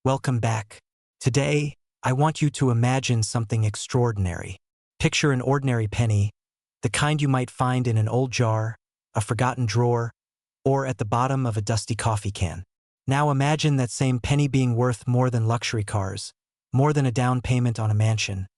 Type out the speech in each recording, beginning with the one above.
Welcome back. Today, I want you to imagine something extraordinary. Picture an ordinary penny, the kind you might find in an old jar, a forgotten drawer, or at the bottom of a dusty coffee can. Now imagine that same penny being worth more than luxury cars, more than a down payment on a mansion,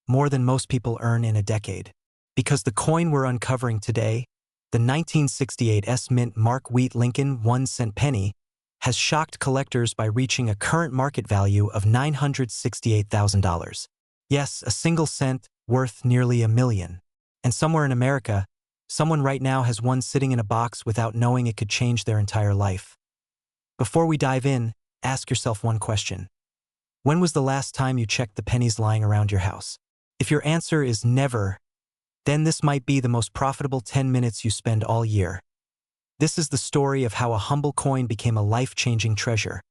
more than most people earn in a decade. Because the coin we're uncovering today, the 1968 Mint Mark Wheat Lincoln 1-cent penny, has shocked collectors by reaching a current market value of $968,000. Yes, a single cent worth nearly $1 million. And somewhere in America, someone right now has one sitting in a box without knowing it could change their entire life. Before we dive in, ask yourself one question. When was the last time you checked the pennies lying around your house? If your answer is never, then this might be the most profitable 10 minutes you spend all year. This is the story of how a humble coin became a life-changing treasure,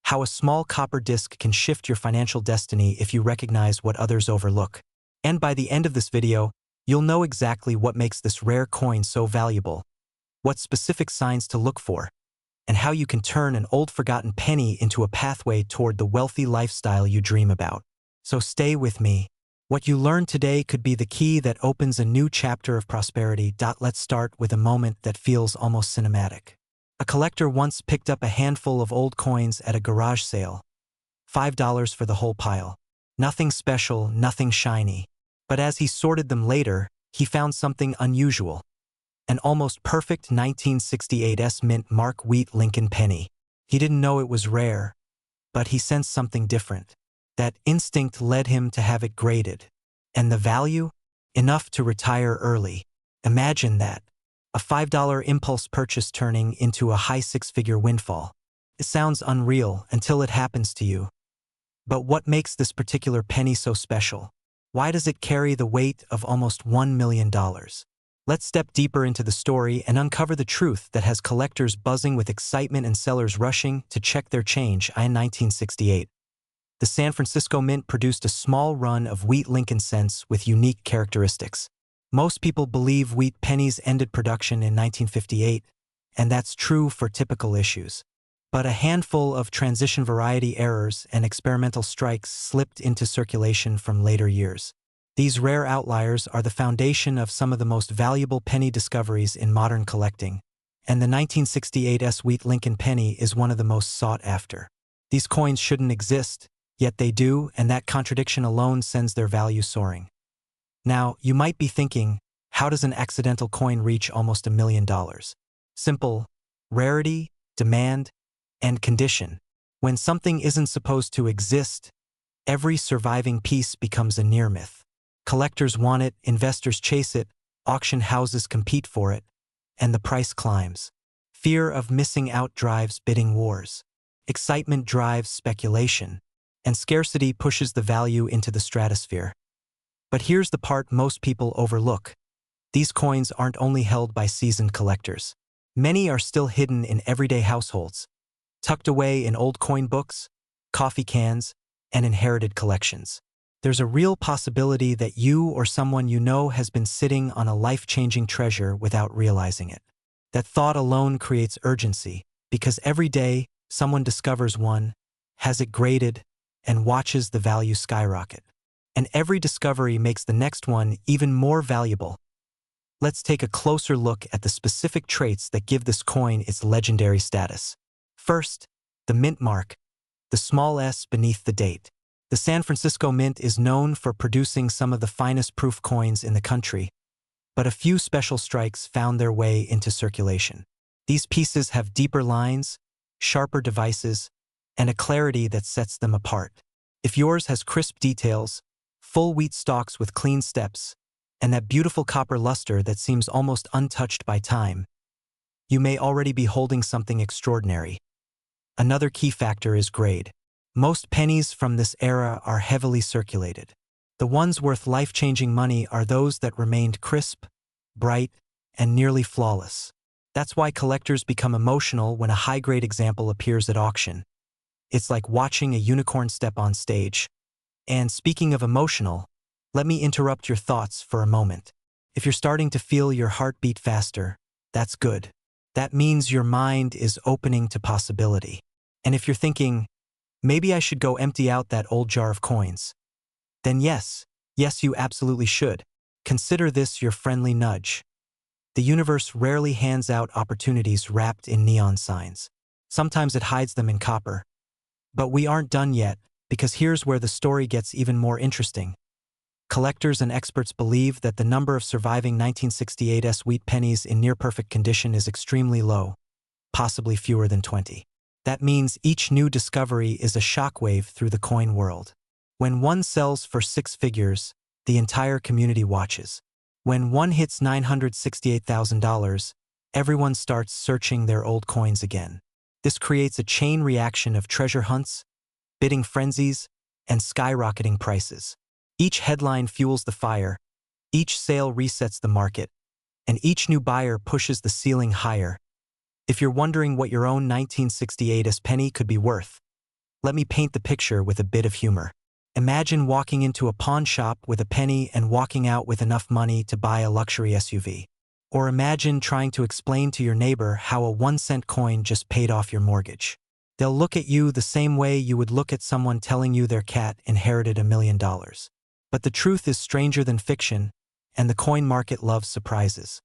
how a small copper disc can shift your financial destiny if you recognize what others overlook. And by the end of this video, you'll know exactly what makes this rare coin so valuable, what specific signs to look for, and how you can turn an old forgotten penny into a pathway toward the wealthy lifestyle you dream about. So stay with me. What you learn today could be the key that opens a new chapter of prosperity. Let's start with a moment that feels almost cinematic. A collector once picked up a handful of old coins at a garage sale. $5 for the whole pile. Nothing special, nothing shiny. But as he sorted them later, he found something unusual. An almost perfect 1968 Mint Mark Wheat Lincoln penny. He didn't know it was rare, but he sensed something different. That instinct led him to have it graded. And the value? Enough to retire early. Imagine that. A $5 impulse purchase turning into a high six-figure windfall. It sounds unreal until it happens to you. But what makes this particular penny so special? Why does it carry the weight of almost $1 million? Let's step deeper into the story and uncover the truth that has collectors buzzing with excitement and sellers rushing to check their change. In 1968. The San Francisco Mint produced a small run of wheat Lincoln cents with unique characteristics. Most people believe wheat pennies ended production in 1958, and that's true for typical issues. But a handful of transition variety errors and experimental strikes slipped into circulation from later years. These rare outliers are the foundation of some of the most valuable penny discoveries in modern collecting, and the 1968 Wheat Lincoln penny is one of the most sought after. These coins shouldn't exist, yet they do, and that contradiction alone sends their value soaring. Now, you might be thinking, how does an accidental coin reach almost $1 million? Simple: rarity, demand, and condition. When something isn't supposed to exist, every surviving piece becomes a near myth. Collectors want it, investors chase it, auction houses compete for it, and the price climbs. Fear of missing out drives bidding wars. Excitement drives speculation, and scarcity pushes the value into the stratosphere. But here's the part most people overlook. These coins aren't only held by seasoned collectors. Many are still hidden in everyday households, tucked away in old coin books, coffee cans, and inherited collections. There's a real possibility that you or someone you know has been sitting on a life-changing treasure without realizing it. That thought alone creates urgency, because every day someone discovers one, has it graded, and watches the value skyrocket. And every discovery makes the next one even more valuable. Let's take a closer look at the specific traits that give this coin its legendary status. First, the mint mark, the small s beneath the date. The San Francisco Mint is known for producing some of the finest proof coins in the country, but a few special strikes found their way into circulation. These pieces have deeper lines, sharper devices, and a clarity that sets them apart. If yours has crisp details, full wheat stalks with clean steps, and that beautiful copper luster that seems almost untouched by time, you may already be holding something extraordinary. Another key factor is grade. Most pennies from this era are heavily circulated. The ones worth life-changing money are those that remained crisp, bright, and nearly flawless. That's why collectors become emotional when a high-grade example appears at auction. It's like watching a unicorn step on stage. And speaking of emotional, let me interrupt your thoughts for a moment. If you're starting to feel your heart beat faster, that's good. That means your mind is opening to possibility. And if you're thinking, Maybe I should go empty out that old jar of coins. Then yes, you absolutely should. Consider this your friendly nudge. The universe rarely hands out opportunities wrapped in neon signs. Sometimes it hides them in copper. But we aren't done yet, because here's where the story gets even more interesting. Collectors and experts believe that the number of surviving 1968's wheat pennies in near-perfect condition is extremely low, possibly fewer than 20. That means each new discovery is a shockwave through the coin world. When one sells for six figures, the entire community watches. When one hits $968,000, everyone starts searching their old coins again. This creates a chain reaction of treasure hunts, bidding frenzies, and skyrocketing prices. Each headline fuels the fire, each sale resets the market, and each new buyer pushes the ceiling higher. If you're wondering what your own 1968's penny could be worth, let me paint the picture with a bit of humor. Imagine walking into a pawn shop with a penny and walking out with enough money to buy a luxury SUV. Or imagine trying to explain to your neighbor how a 1-cent coin just paid off your mortgage. They'll look at you the same way you would look at someone telling you their cat inherited $1 million. But the truth is stranger than fiction, and the coin market loves surprises.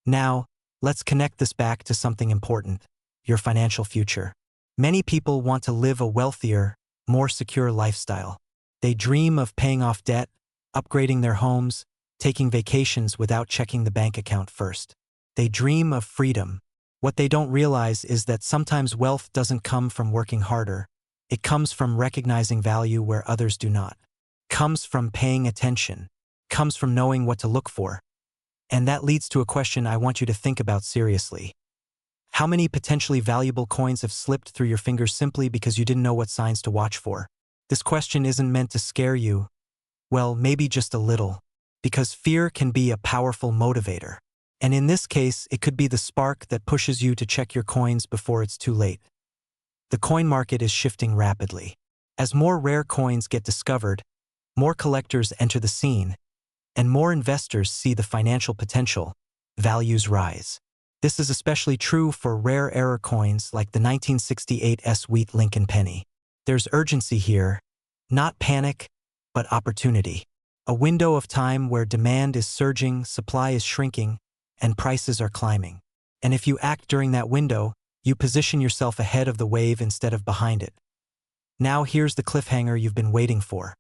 Now, let's connect this back to something important: your financial future. Many people want to live a wealthier, more secure lifestyle. They dream of paying off debt, upgrading their homes, taking vacations without checking the bank account first. They dream of freedom. What they don't realize is that sometimes wealth doesn't come from working harder. It comes from recognizing value where others do not. Comes from paying attention. Comes from knowing what to look for. And that leads to a question I want you to think about seriously. How many potentially valuable coins have slipped through your fingers simply because you didn't know what signs to watch for? This question isn't meant to scare you. Well, maybe just a little. Because fear can be a powerful motivator. And in this case, it could be the spark that pushes you to check your coins before it's too late. The coin market is shifting rapidly. As more rare coins get discovered, more collectors enter the scene, and more investors see the financial potential, values rise. This is especially true for rare error coins like the 1968's wheat Lincoln penny. There's urgency here, not panic, but opportunity. A window of time where demand is surging, supply is shrinking, and prices are climbing. And if you act during that window, you position yourself ahead of the wave instead of behind it. Now here's the cliffhanger you've been waiting for.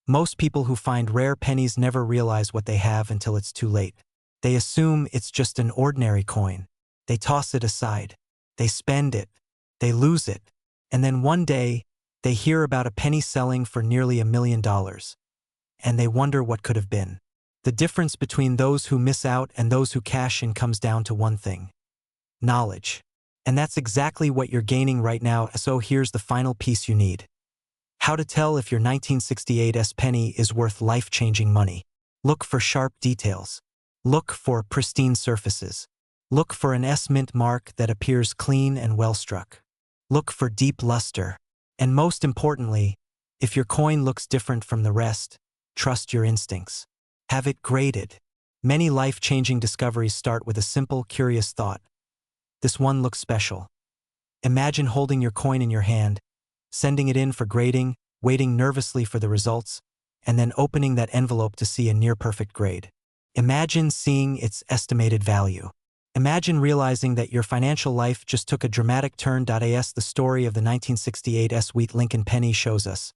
Most people who find rare pennies never realize what they have until it's too late. They assume it's just an ordinary coin. They toss it aside. They spend it. They lose it. And then one day, they hear about a penny selling for nearly $1 million. And they wonder what could have been. The difference between those who miss out and those who cash in comes down to one thing: knowledge. And that's exactly what you're gaining right now, so here's the final piece you need. How to tell if your 1968's penny is worth life-changing money. Look for sharp details. Look for pristine surfaces. Look for an S-mint mark that appears clean and well-struck. Look for deep luster. And most importantly, if your coin looks different from the rest, trust your instincts. Have it graded. Many life-changing discoveries start with a simple, curious thought. This one looks special. Imagine holding your coin in your hand, sending it in for grading, waiting nervously for the results, and then opening that envelope to see a near-perfect grade. Imagine seeing its estimated value. Imagine realizing that your financial life just took a dramatic turn. As the story of the 1968's wheat Lincoln penny shows us,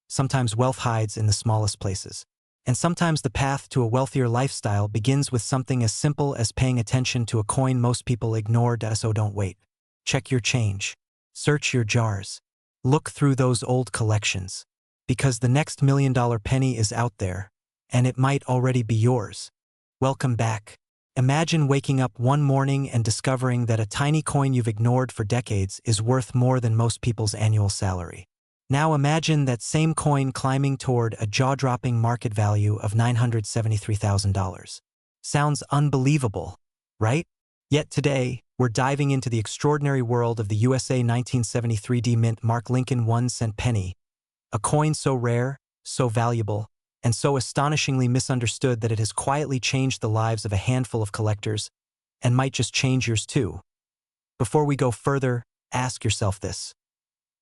sometimes wealth hides in the smallest places. And sometimes the path to a wealthier lifestyle begins with something as simple as paying attention to a coin most people ignore. So don't wait. Check your change. Search your jars. Look through those old collections. Because the next $1 million penny is out there, and it might already be yours. Welcome back. Imagine waking up one morning and discovering that a tiny coin you've ignored for decades is worth more than most people's annual salary. Now imagine that same coin climbing toward a jaw-dropping market value of $973,000. Sounds unbelievable, right? Yet today, we're diving into the extraordinary world of the USA 1973 D-Mint Mark Lincoln 1-cent penny, a coin so rare, so valuable, and so astonishingly misunderstood that it has quietly changed the lives of a handful of collectors, and might just change yours too. Before we go further, ask yourself this.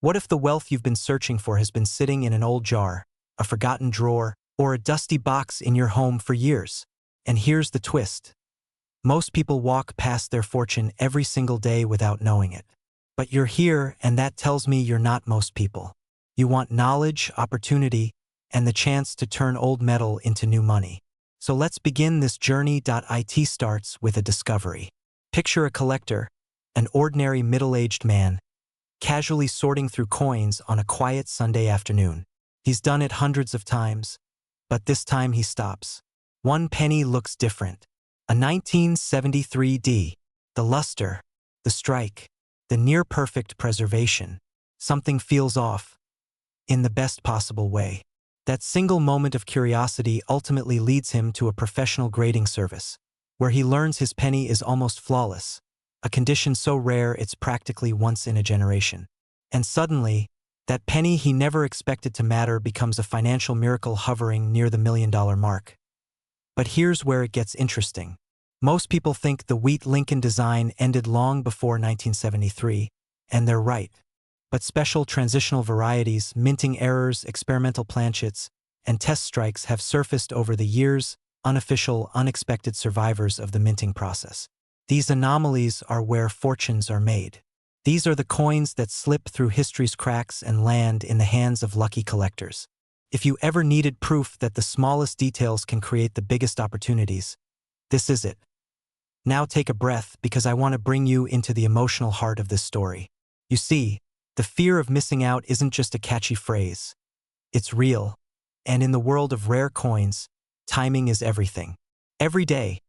What if the wealth you've been searching for has been sitting in an old jar, a forgotten drawer, or a dusty box in your home for years? And here's the twist. Most people walk past their fortune every single day without knowing it. But you're here, and that tells me you're not most people. You want knowledge, opportunity, and the chance to turn old metal into new money. So let's begin this journey. It starts with a discovery. Picture a collector, an ordinary middle-aged man, casually sorting through coins on a quiet Sunday afternoon. He's done it hundreds of times, but this time he stops. One penny looks different. A 1973 D. The luster, the strike, the near-perfect preservation. Something feels off, in the best possible way. That single moment of curiosity ultimately leads him to a professional grading service, where he learns his penny is almost flawless, a condition so rare it's practically once in a generation. And suddenly, that penny he never expected to matter becomes a financial miracle hovering near the $1 million mark. But here's where it gets interesting. Most people think the Wheat Lincoln design ended long before 1973, and they're right. But special transitional varieties, minting errors, experimental planchets, and test strikes have surfaced over the years, unofficial, unexpected survivors of the minting process. These anomalies are where fortunes are made. These are the coins that slip through history's cracks and land in the hands of lucky collectors. If you ever needed proof that the smallest details can create the biggest opportunities, this is it. Now take a breath, because I want to bring you into the emotional heart of this story. You see, the fear of missing out isn't just a catchy phrase. It's real. And in the world of rare coins, timing is everything. Every day,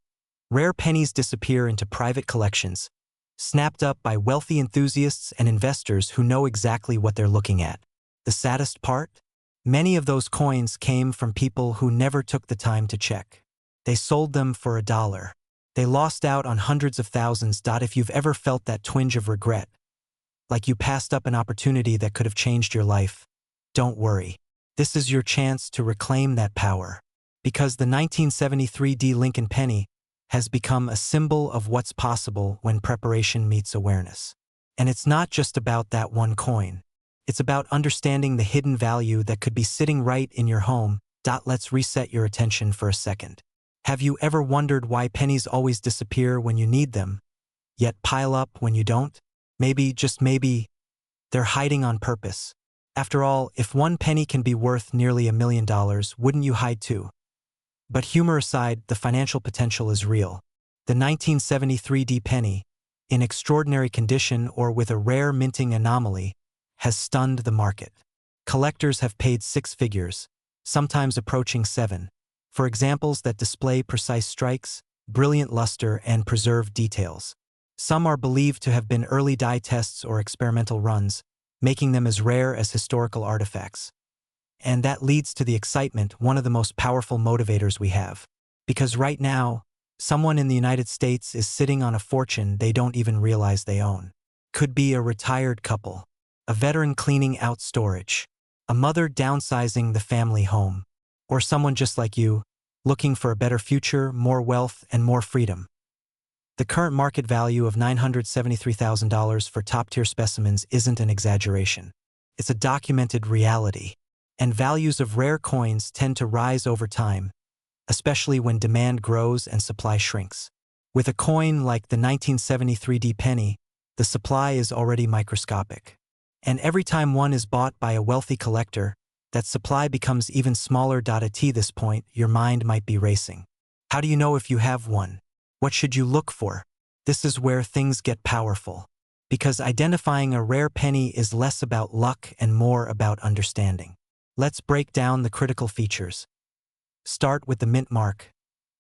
rare pennies disappear into private collections, snapped up by wealthy enthusiasts and investors who know exactly what they're looking at. The saddest part? Many of those coins came from people who never took the time to check. They sold them for $1. They lost out on hundreds of thousands. If you've ever felt that twinge of regret, like you passed up an opportunity that could have changed your life, don't worry. This is your chance to reclaim that power. Because the 1973 D. Lincoln penny has become a symbol of what's possible when preparation meets awareness. And it's not just about that one coin. It's about understanding the hidden value that could be sitting right in your home. Let's reset your attention for a second. Have you ever wondered why pennies always disappear when you need them, yet pile up when you don't? Maybe, just maybe, they're hiding on purpose. After all, if one penny can be worth nearly $1 million, wouldn't you hide too? But humor aside, the financial potential is real. The 1973 D penny, in extraordinary condition or with a rare minting anomaly, has stunned the market. Collectors have paid six figures, sometimes approaching seven, for examples that display precise strikes, brilliant luster, and preserved details. Some are believed to have been early die tests or experimental runs, making them as rare as historical artifacts. And that leads to the excitement, one of the most powerful motivators we have. Because right now, someone in the United States is sitting on a fortune they don't even realize they own. Could be a retired couple, a veteran cleaning out storage, a mother downsizing the family home, or someone just like you, looking for a better future, more wealth, and more freedom. The current market value of $973,000 for top-tier specimens isn't an exaggeration. It's a documented reality. And values of rare coins tend to rise over time, especially when demand grows and supply shrinks. With a coin like the 1973 D penny, the supply is already microscopic. And every time one is bought by a wealthy collector, that supply becomes even smaller. At this point, your mind might be racing. How do you know if you have one? What should you look for? This is where things get powerful. Because identifying a rare penny is less about luck and more about understanding. Let's break down the critical features. Start with the mint mark,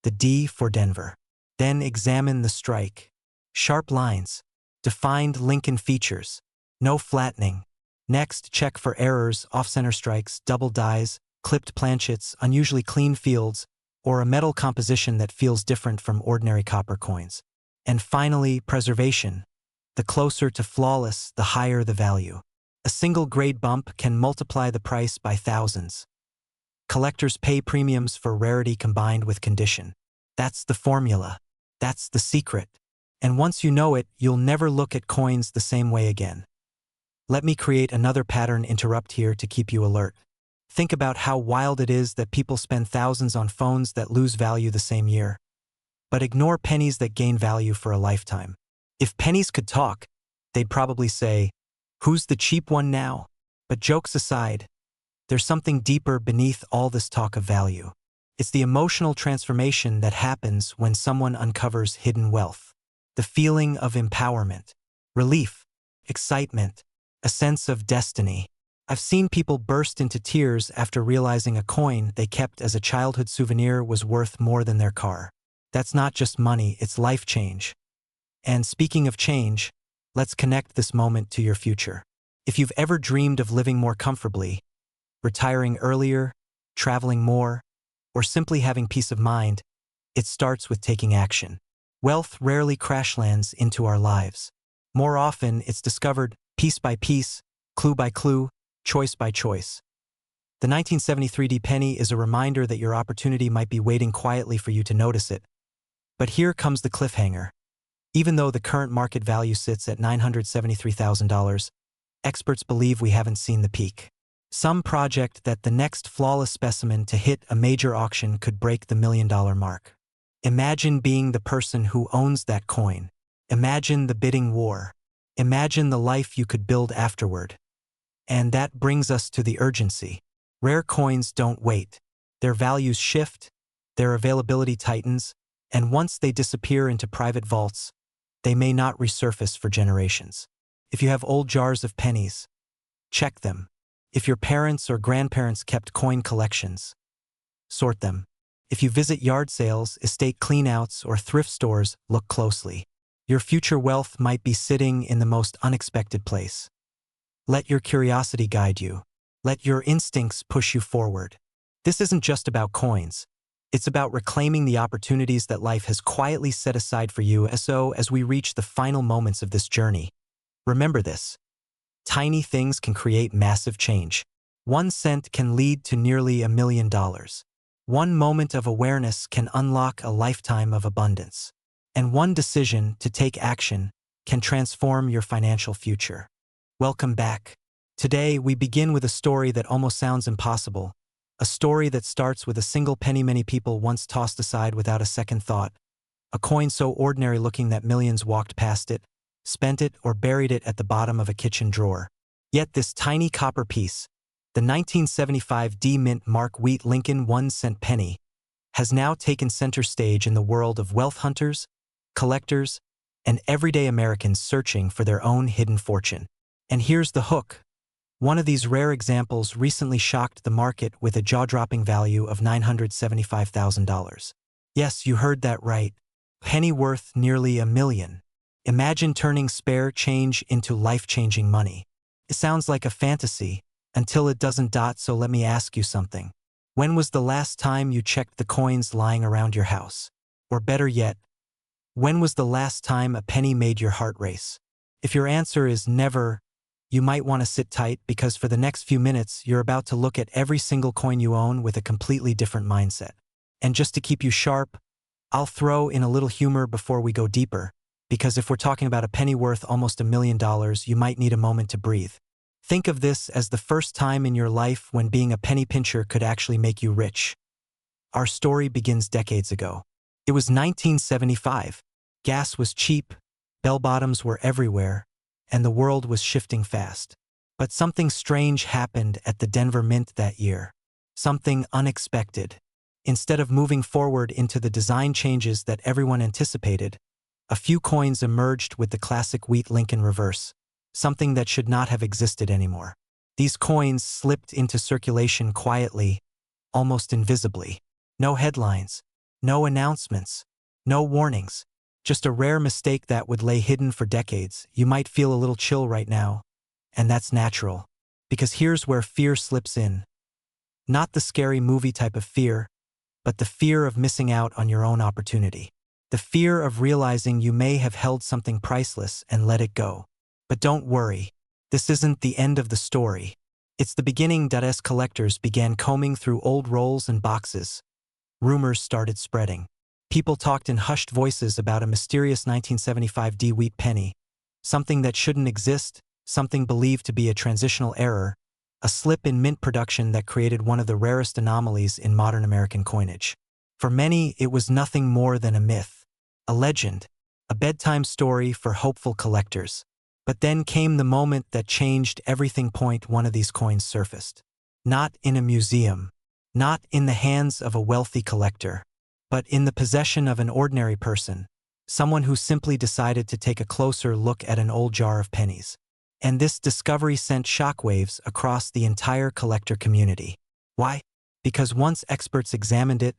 the D for Denver. Then examine the strike. Sharp lines, defined Lincoln features, no flattening. Next, check for errors, off-center strikes, double dies, clipped planchets, unusually clean fields, or a metal composition that feels different from ordinary copper coins. And finally, preservation. The closer to flawless, the higher the value. A single grade bump can multiply the price by thousands. Collectors pay premiums for rarity combined with condition. That's the formula. That's the secret. And once you know it, you'll never look at coins the same way again. Let me create another pattern interrupt here to keep you alert. Think about how wild it is that people spend thousands on phones that lose value the same year. But ignore pennies that gain value for a lifetime. If pennies could talk, they'd probably say, "Who's the cheap one now?" But jokes aside, there's something deeper beneath all this talk of value. It's the emotional transformation that happens when someone uncovers hidden wealth. The feeling of empowerment, relief, excitement, a sense of destiny. I've seen people burst into tears after realizing a coin they kept as a childhood souvenir was worth more than their car. That's not just money, it's life change. And speaking of change, let's connect this moment to your future. If you've ever dreamed of living more comfortably, retiring earlier, traveling more, or simply having peace of mind, it starts with taking action. Wealth rarely crash lands into our lives. More often, it's discovered piece by piece, clue by clue, choice by choice. The 1973 penny is a reminder that your opportunity might be waiting quietly for you to notice it. But here comes the cliffhanger. Even though the current market value sits at $973,000, experts believe we haven't seen the peak. Some project that the next flawless specimen to hit a major auction could break the $1 million mark. Imagine being the person who owns that coin. Imagine the bidding war. Imagine the life you could build afterward. And that brings us to the urgency. Rare coins don't wait. Their values shift, their availability tightens, and once they disappear into private vaults, they may not resurface for generations. If you have old jars of pennies, check them. If your parents or grandparents kept coin collections, sort them. If you visit yard sales, estate cleanouts, or thrift stores, look closely. Your future wealth might be sitting in the most unexpected place. Let your curiosity guide you. Let your instincts push you forward. This isn't just about coins. It's about reclaiming the opportunities that life has quietly set aside for you as we reach the final moments of this journey. Remember this. Tiny things can create massive change. 1 cent can lead to nearly $1 million. One moment of awareness can unlock a lifetime of abundance. And one decision to take action can transform your financial future. Welcome back. Today, we begin with a story that almost sounds impossible. A story that starts with a single penny many people once tossed aside without a second thought. A coin so ordinary looking that millions walked past it, spent it, or buried it at the bottom of a kitchen drawer. Yet this tiny copper piece, the 1975 D Mint Mark Wheat Lincoln 1-cent penny, has now taken center stage in the world of wealth hunters, collectors, and everyday Americans searching for their own hidden fortune. And here's the hook. One of these rare examples recently shocked the market with a jaw-dropping value of $975,000. Yes, you heard that right. Penny worth nearly $1 million. Imagine turning spare change into life-changing money. It sounds like a fantasy, until it doesn't. So let me ask you something. When was the last time you checked the coins lying around your house? Or better yet, when was the last time a penny made your heart race? If your answer is never, you might want to sit tight because for the next few minutes you're about to look at every single coin you own with a completely different mindset. And just to keep you sharp, I'll throw in a little humor before we go deeper, because if we're talking about a penny worth almost $1 million, you might need a moment to breathe. Think of this as the first time in your life when being a penny pincher could actually make you rich. Our story begins decades ago. It was 1975. Gas was cheap, bell-bottoms were everywhere, and the world was shifting fast. But something strange happened at the Denver Mint that year. Something unexpected. Instead of moving forward into the design changes that everyone anticipated, a few coins emerged with the classic Wheat Lincoln reverse, something that should not have existed anymore. These coins slipped into circulation quietly, almost invisibly. No headlines, no announcements, no warnings. Just a rare mistake that would lay hidden for decades. You might feel a little chill right now, and that's natural. Because here's where fear slips in. Not the scary movie type of fear, but the fear of missing out on your own opportunity. The fear of realizing you may have held something priceless and let it go. But don't worry, this isn't the end of the story. It's the beginning. As collectors began combing through old rolls and boxes, rumors started spreading. People talked in hushed voices about a mysterious 1975 D wheat penny, something that shouldn't exist, something believed to be a transitional error, a slip in mint production that created one of the rarest anomalies in modern American coinage. For many, it was nothing more than a myth, a legend, a bedtime story for hopeful collectors. But then came the moment that changed everything. Point one of these coins surfaced. Not in a museum, not in the hands of a wealthy collector, but in the possession of an ordinary person, someone who simply decided to take a closer look at an old jar of pennies. And this discovery sent shockwaves across the entire collector community. Why? Because once experts examined it,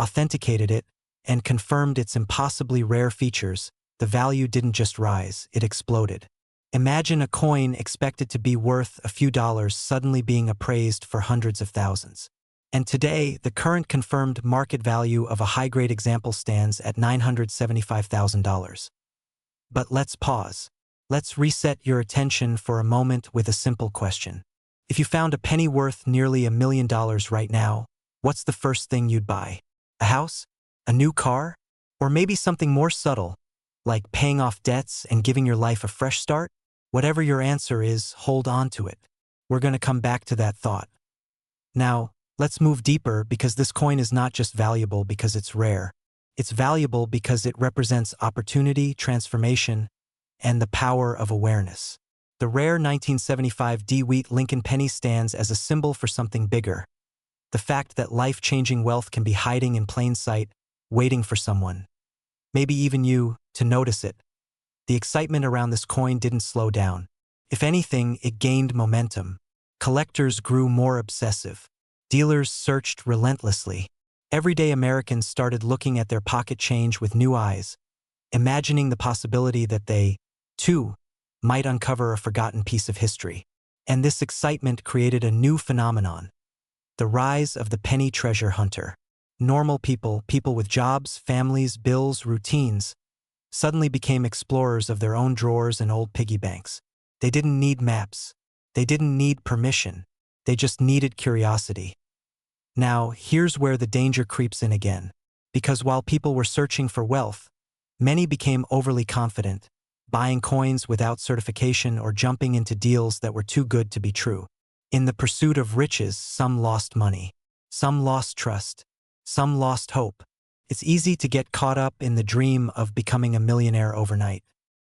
authenticated it, and confirmed its impossibly rare features, the value didn't just rise, it exploded. Imagine a coin expected to be worth a few dollars suddenly being appraised for hundreds of thousands. And today, the current confirmed market value of a high-grade example stands at $975,000. But let's pause. Let's reset your attention for a moment with a simple question. If you found a penny worth nearly $1 million right now, what's the first thing you'd buy? A house? A new car? Or maybe something more subtle, like paying off debts and giving your life a fresh start? Whatever your answer is, hold on to it. We're going to come back to that thought. Now, let's move deeper because this coin is not just valuable because it's rare. It's valuable because it represents opportunity, transformation, and the power of awareness. The rare 1975 DeWitt Lincoln penny stands as a symbol for something bigger. The fact that life-changing wealth can be hiding in plain sight, waiting for someone, maybe even you, to notice it. The excitement around this coin didn't slow down. If anything, it gained momentum. Collectors grew more obsessive. Dealers searched relentlessly. Everyday Americans started looking at their pocket change with new eyes, imagining the possibility that they, too, might uncover a forgotten piece of history. And this excitement created a new phenomenon: the rise of the penny treasure hunter. Normal people, people with jobs, families, bills, routines, suddenly became explorers of their own drawers and old piggy banks. They didn't need maps. They didn't need permission. They just needed curiosity. Now, here's where the danger creeps in again. Because while people were searching for wealth, many became overly confident, buying coins without certification or jumping into deals that were too good to be true. In the pursuit of riches, some lost money. Some lost trust. Some lost hope. It's easy to get caught up in the dream of becoming a millionaire overnight.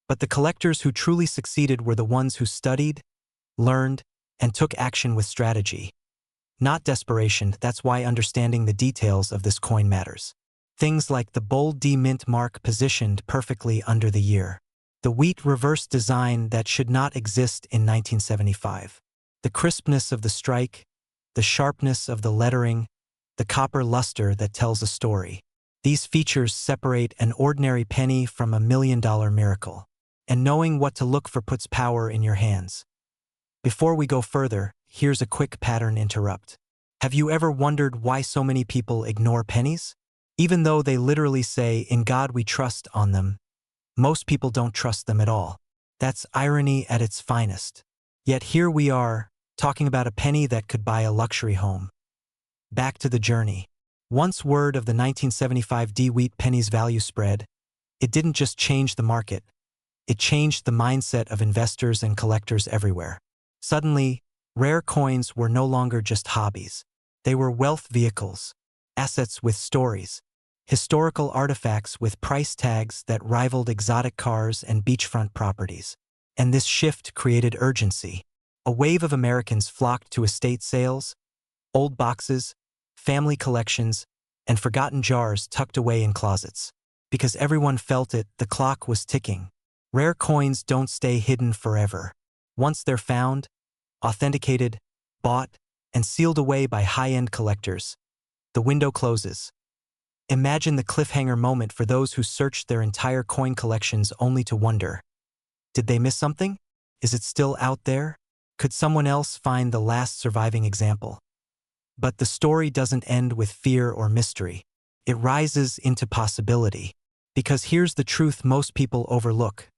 But the collectors who truly succeeded were the ones who studied, learned, and took action with strategy. Not desperation. That's why understanding the details of this coin matters. Things like the bold D mint mark positioned perfectly under the year. The wheat reverse design that should not exist in 1975. The crispness of the strike, the sharpness of the lettering, the copper luster that tells a story. These features separate an ordinary penny from a $1 million miracle. And knowing what to look for puts power in your hands. Before we go further, here's a quick pattern interrupt. Have you ever wondered why so many people ignore pennies? Even though they literally say, "In God we trust" on them, most people don't trust them at all. That's irony at its finest. Yet here we are, talking about a penny that could buy a luxury home. Back to the journey. Once word of the 1975 DeWitt penny's value spread, it didn't just change the market. It changed the mindset of investors and collectors everywhere. Suddenly, rare coins were no longer just hobbies. They were wealth vehicles, assets with stories, historical artifacts with price tags that rivaled exotic cars and beachfront properties. And this shift created urgency. A wave of Americans flocked to estate sales, old boxes, family collections, and forgotten jars tucked away in closets. Because everyone felt it, the clock was ticking. Rare coins don't stay hidden forever. Once they're found, authenticated, bought, and sealed away by high-end collectors, the window closes. Imagine the cliffhanger moment for those who searched their entire coin collections only to wonder, did they miss something? Is it still out there? Could someone else find the last surviving example? But the story doesn't end with fear or mystery. It rises into possibility. Because here's the truth most people overlook.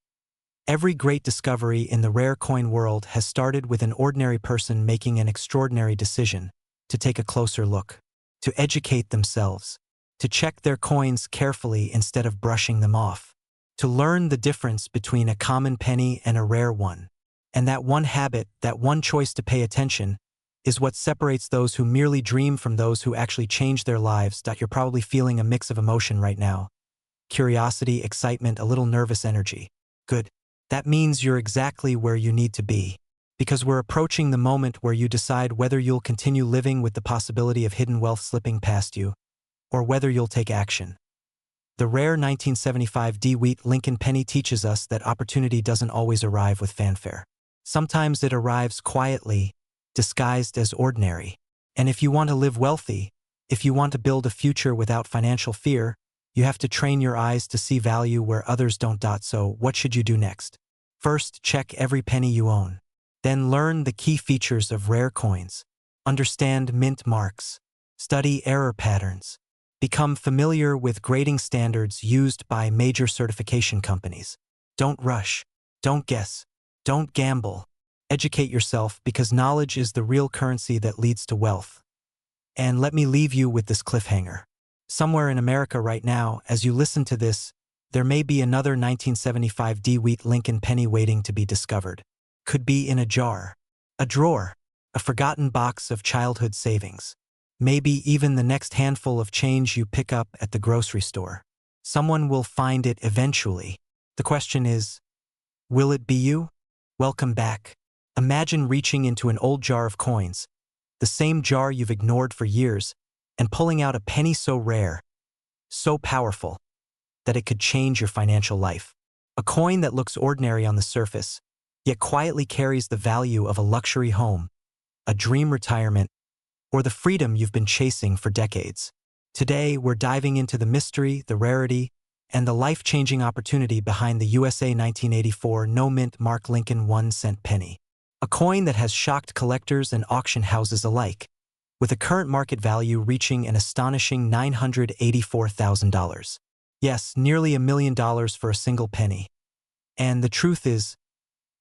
Every great discovery in the rare coin world has started with an ordinary person making an extraordinary decision to take a closer look, to educate themselves, to check their coins carefully instead of brushing them off, to learn the difference between a common penny and a rare one. And that one habit, that one choice to pay attention, is what separates those who merely dream from those who actually change their lives. You're probably feeling a mix of emotion right now. Curiosity, excitement, a little nervous energy. Good. That means you're exactly where you need to be. Because we're approaching the moment where you decide whether you'll continue living with the possibility of hidden wealth slipping past you, or whether you'll take action. The rare 1975 DeWitt Lincoln penny teaches us that opportunity doesn't always arrive with fanfare. Sometimes it arrives quietly, disguised as ordinary. And if you want to live wealthy, if you want to build a future without financial fear, you have to train your eyes to see value where others don't. So, what should you do next? First, check every penny you own. Then learn the key features of rare coins. Understand mint marks. Study error patterns. Become familiar with grading standards used by major certification companies. Don't rush. Don't guess. Don't gamble. Educate yourself, because knowledge is the real currency that leads to wealth. And let me leave you with this cliffhanger. Somewhere in America right now, as you listen to this, there may be another 1975 DeWitt Lincoln penny waiting to be discovered. Could be in a jar, a drawer, a forgotten box of childhood savings. Maybe even the next handful of change you pick up at the grocery store. Someone will find it eventually. The question is, will it be you? Welcome back. Imagine reaching into an old jar of coins, the same jar you've ignored for years, and pulling out a penny so rare, so powerful, that it could change your financial life. A coin that looks ordinary on the surface, yet quietly carries the value of a luxury home, a dream retirement, or the freedom you've been chasing for decades. Today, we're diving into the mystery, the rarity, and the life-changing opportunity behind the USA 1984 no-mint Mark Lincoln 1-cent penny. A coin that has shocked collectors and auction houses alike, with a current market value reaching an astonishing $984,000. Yes, nearly $1 million for a single penny. And the truth is,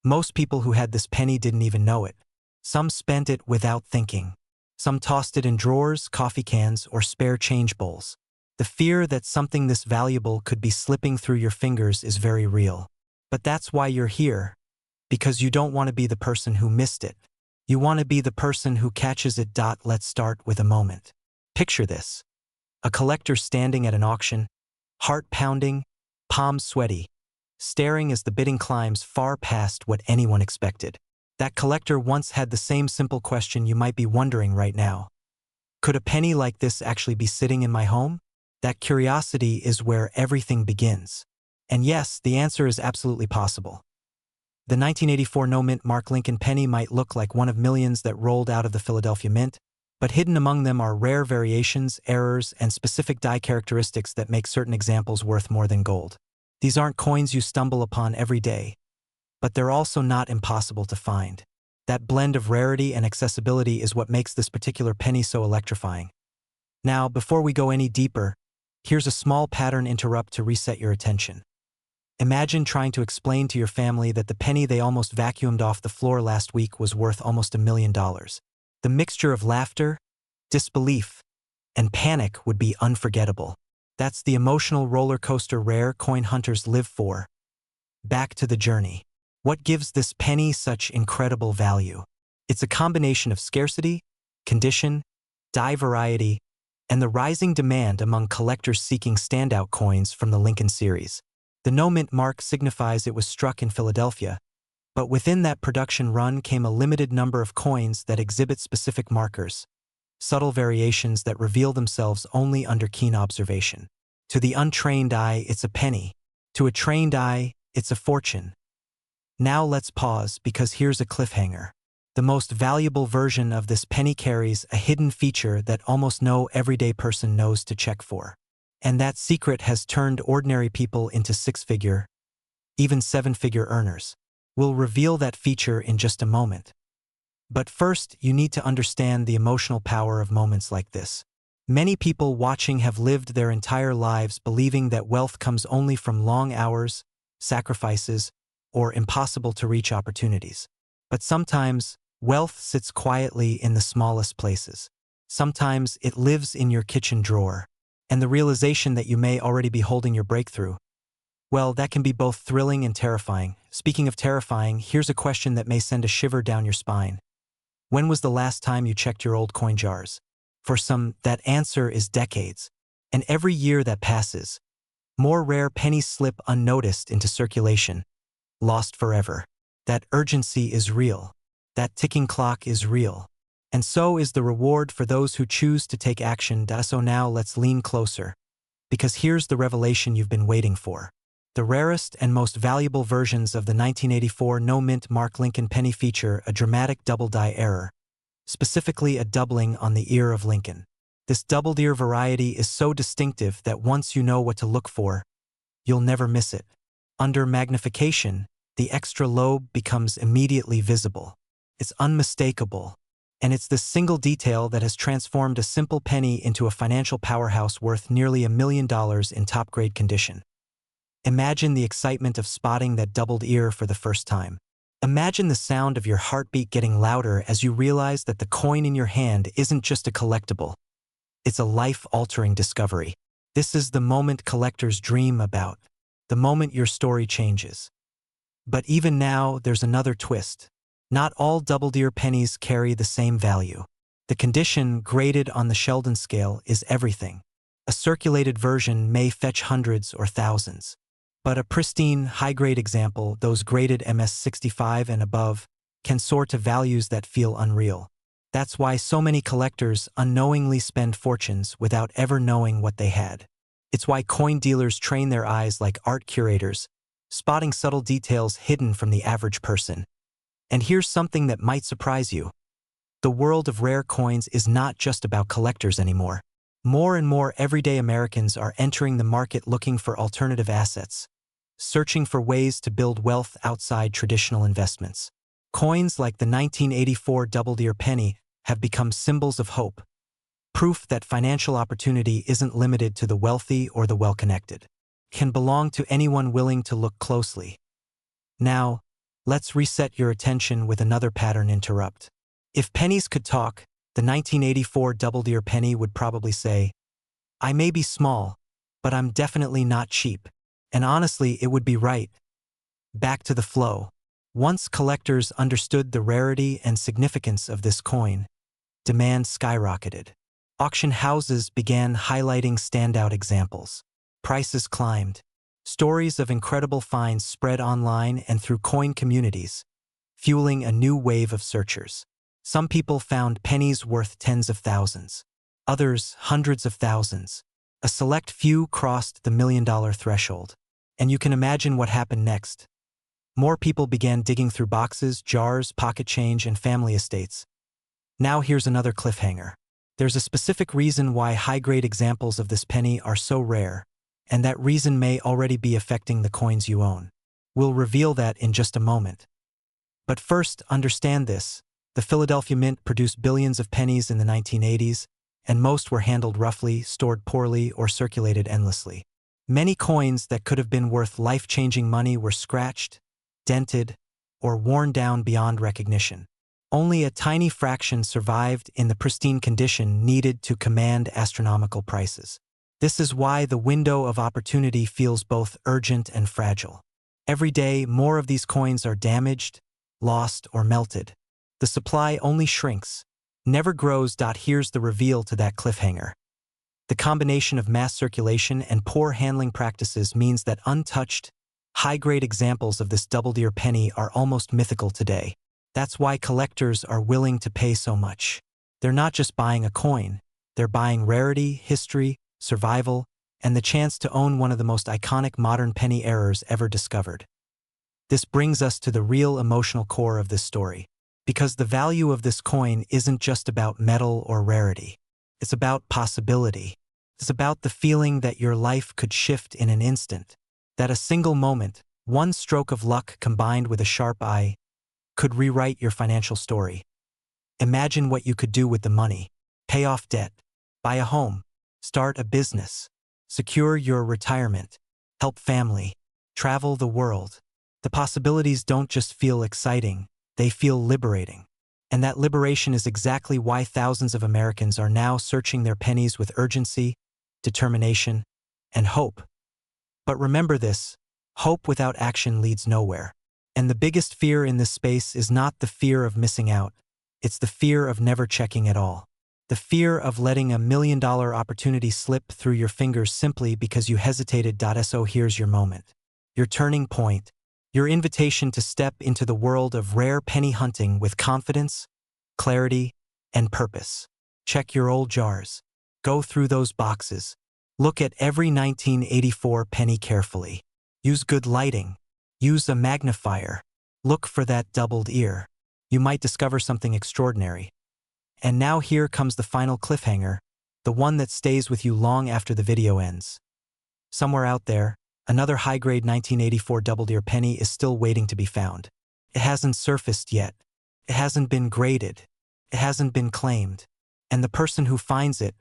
most people who had this penny didn't even know it. Some spent it without thinking. Some tossed it in drawers, coffee cans, or spare change bowls. The fear that something this valuable could be slipping through your fingers is very real. But that's why you're here, because you don't want to be the person who missed it. You want to be the person who catches it. Let's start with a moment. Picture this. A collector standing at an auction, heart pounding, palms sweaty, staring as the bidding climbs far past what anyone expected. That collector once had the same simple question you might be wondering right now. Could a penny like this actually be sitting in my home? That curiosity is where everything begins. And yes, the answer is absolutely possible. The 1984 no-mint Mark Lincoln penny might look like one of millions that rolled out of the Philadelphia Mint, but hidden among them are rare variations, errors, and specific die characteristics that make certain examples worth more than gold. These aren't coins you stumble upon every day, but they're also not impossible to find. That blend of rarity and accessibility is what makes this particular penny so electrifying. Now, before we go any deeper, here's a small pattern interrupt to reset your attention. Imagine trying to explain to your family that the penny they almost vacuumed off the floor last week was worth almost $1 million. The mixture of laughter, disbelief, and panic would be unforgettable. That's the emotional roller coaster rare coin hunters live for. Back to the journey. What gives this penny such incredible value? It's a combination of scarcity, condition, die variety, and the rising demand among collectors seeking standout coins from the Lincoln series. The no-mint mark signifies it was struck in Philadelphia, but within that production run came a limited number of coins that exhibit specific markers, subtle variations that reveal themselves only under keen observation. To the untrained eye, it's a penny. To a trained eye, it's a fortune. Now let's pause, because here's a cliffhanger. The most valuable version of this penny carries a hidden feature that almost no everyday person knows to check for. And that secret has turned ordinary people into six-figure, even seven-figure earners. We'll reveal that feature in just a moment. But first, you need to understand the emotional power of moments like this. Many people watching have lived their entire lives believing that wealth comes only from long hours, sacrifices, or impossible-to-reach opportunities. But sometimes, wealth sits quietly in the smallest places. Sometimes it lives in your kitchen drawer. And the realization that you may already be holding your breakthrough, Well, that can be both thrilling and terrifying. Speaking of terrifying, here's a question that may send a shiver down your spine. When was the last time you checked your old coin jars? For some, that answer is decades. And every year that passes, more rare pennies slip unnoticed into circulation, lost forever. That urgency is real. That ticking clock is real. And so is the reward for those who choose to take action. So now let's lean closer. Because here's the revelation you've been waiting for. The rarest and most valuable versions of the 1984 no-mint Mark Lincoln penny feature a dramatic double-die error, specifically a doubling on the ear of Lincoln. This doubled-ear variety is so distinctive that once you know what to look for, you'll never miss it. Under magnification, the extra lobe becomes immediately visible. It's unmistakable. And it's this single detail that has transformed a simple penny into a financial powerhouse worth nearly $1 million in top-grade condition. Imagine the excitement of spotting that doubled ear for the first time. Imagine the sound of your heartbeat getting louder as you realize that the coin in your hand isn't just a collectible. It's a life-altering discovery. This is the moment collectors dream about, the moment your story changes. But even now, there's another twist. Not all double-ear pennies carry the same value. The condition, graded on the Sheldon scale, is everything. A circulated version may fetch hundreds or thousands. But a pristine, high-grade example, those graded MS-65 and above, can soar to values that feel unreal. That's why so many collectors unknowingly spend fortunes without ever knowing what they had. It's why coin dealers train their eyes like art curators, spotting subtle details hidden from the average person. And here's something that might surprise you. The world of rare coins is not just about collectors anymore. More and more everyday Americans are entering the market looking for alternative assets, searching for ways to build wealth outside traditional investments. Coins like the 1984 double-ear penny have become symbols of hope, proof that financial opportunity isn't limited to the wealthy or the well-connected. It can belong to anyone willing to look closely. Now, let's reset your attention with another pattern interrupt. If pennies could talk, the 1984 double-ear penny would probably say, "I may be small, but I'm definitely not cheap." And honestly, it would be right. Back to the flow. Once collectors understood the rarity and significance of this coin, demand skyrocketed. Auction houses began highlighting standout examples. Prices climbed. Stories of incredible finds spread online and through coin communities, fueling a new wave of searchers. Some people found pennies worth tens of thousands. Others, hundreds of thousands. A select few crossed the $1 million threshold. And you can imagine what happened next. More people began digging through boxes, jars, pocket change, and family estates. Now here's another cliffhanger. There's a specific reason why high-grade examples of this penny are so rare, and that reason may already be affecting the coins you own. We'll reveal that in just a moment. But first, understand this. The Philadelphia Mint produced billions of pennies in the 1980s, and most were handled roughly, stored poorly, or circulated endlessly. Many coins that could have been worth life-changing money were scratched, dented, or worn down beyond recognition. Only a tiny fraction survived in the pristine condition needed to command astronomical prices. This is why the window of opportunity feels both urgent and fragile. Every day, more of these coins are damaged, lost, or melted. The supply only shrinks, never grows. Here's the reveal to that cliffhanger. The combination of mass circulation and poor handling practices means that untouched, high-grade examples of this double-ear penny are almost mythical today. That's why collectors are willing to pay so much. They're not just buying a coin, they're buying rarity, history, survival, and the chance to own one of the most iconic modern penny errors ever discovered. This brings us to the real emotional core of this story. Because the value of this coin isn't just about metal or rarity. It's about possibility. It's about the feeling that your life could shift in an instant. That a single moment, one stroke of luck combined with a sharp eye, could rewrite your financial story. Imagine what you could do with the money. Pay off debt, buy a home, start a business, secure your retirement, help family, travel the world. The possibilities don't just feel exciting, they feel liberating. And that liberation is exactly why thousands of Americans are now searching their pennies with urgency, determination, and hope. But remember this, Hope without action leads nowhere. And the biggest fear in this space is not the fear of missing out. It's the fear of never checking at all. The fear of letting $1 million opportunity slip through your fingers simply because you hesitated. So here's your moment. Your turning point. Your invitation to step into the world of rare penny hunting with confidence, clarity, and purpose. Check your old jars. Go through those boxes. Look at every 1984 penny carefully. Use good lighting. Use a magnifier. Look for that doubled ear. You might discover something extraordinary. And now here comes the final cliffhanger, the one that stays with you long after the video ends. Somewhere out there, another high-grade 1984 doubled-ear penny is still waiting to be found. It hasn't surfaced yet. It hasn't been graded. It hasn't been claimed. And the person who finds it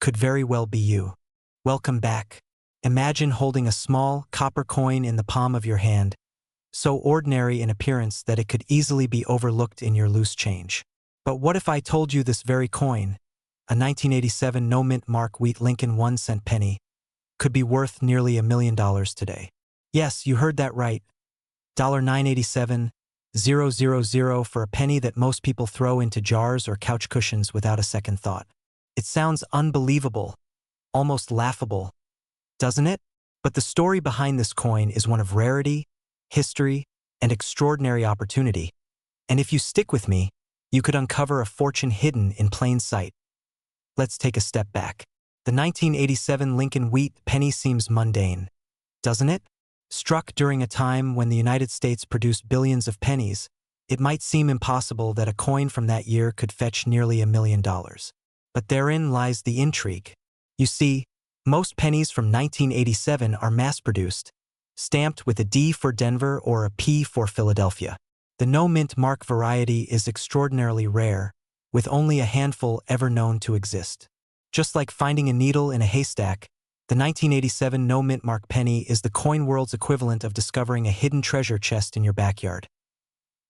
could very well be you. Welcome back. Imagine holding a small, copper coin in the palm of your hand, so ordinary in appearance that it could easily be overlooked in your loose change. But what if I told you this very coin, a 1987 no-mint mark wheat Lincoln 1-cent penny, could be worth nearly $1 million today? Yes, you heard that right. $987,000 for a penny that most people throw into jars or couch cushions without a second thought. It sounds unbelievable, almost laughable, doesn't it? But the story behind this coin is one of rarity, history, and extraordinary opportunity. And if you stick with me, you could uncover a fortune hidden in plain sight. Let's take a step back. The 1987 Lincoln wheat penny seems mundane, doesn't it? Struck during a time when the United States produced billions of pennies, it might seem impossible that a coin from that year could fetch nearly $1 million. But therein lies the intrigue. You see, most pennies from 1987 are mass-produced, stamped with a D for Denver or a P for Philadelphia. The no-mint mark variety is extraordinarily rare, with only a handful ever known to exist. Just like finding a needle in a haystack, the 1987 no-mint mark penny is the coin world's equivalent of discovering a hidden treasure chest in your backyard.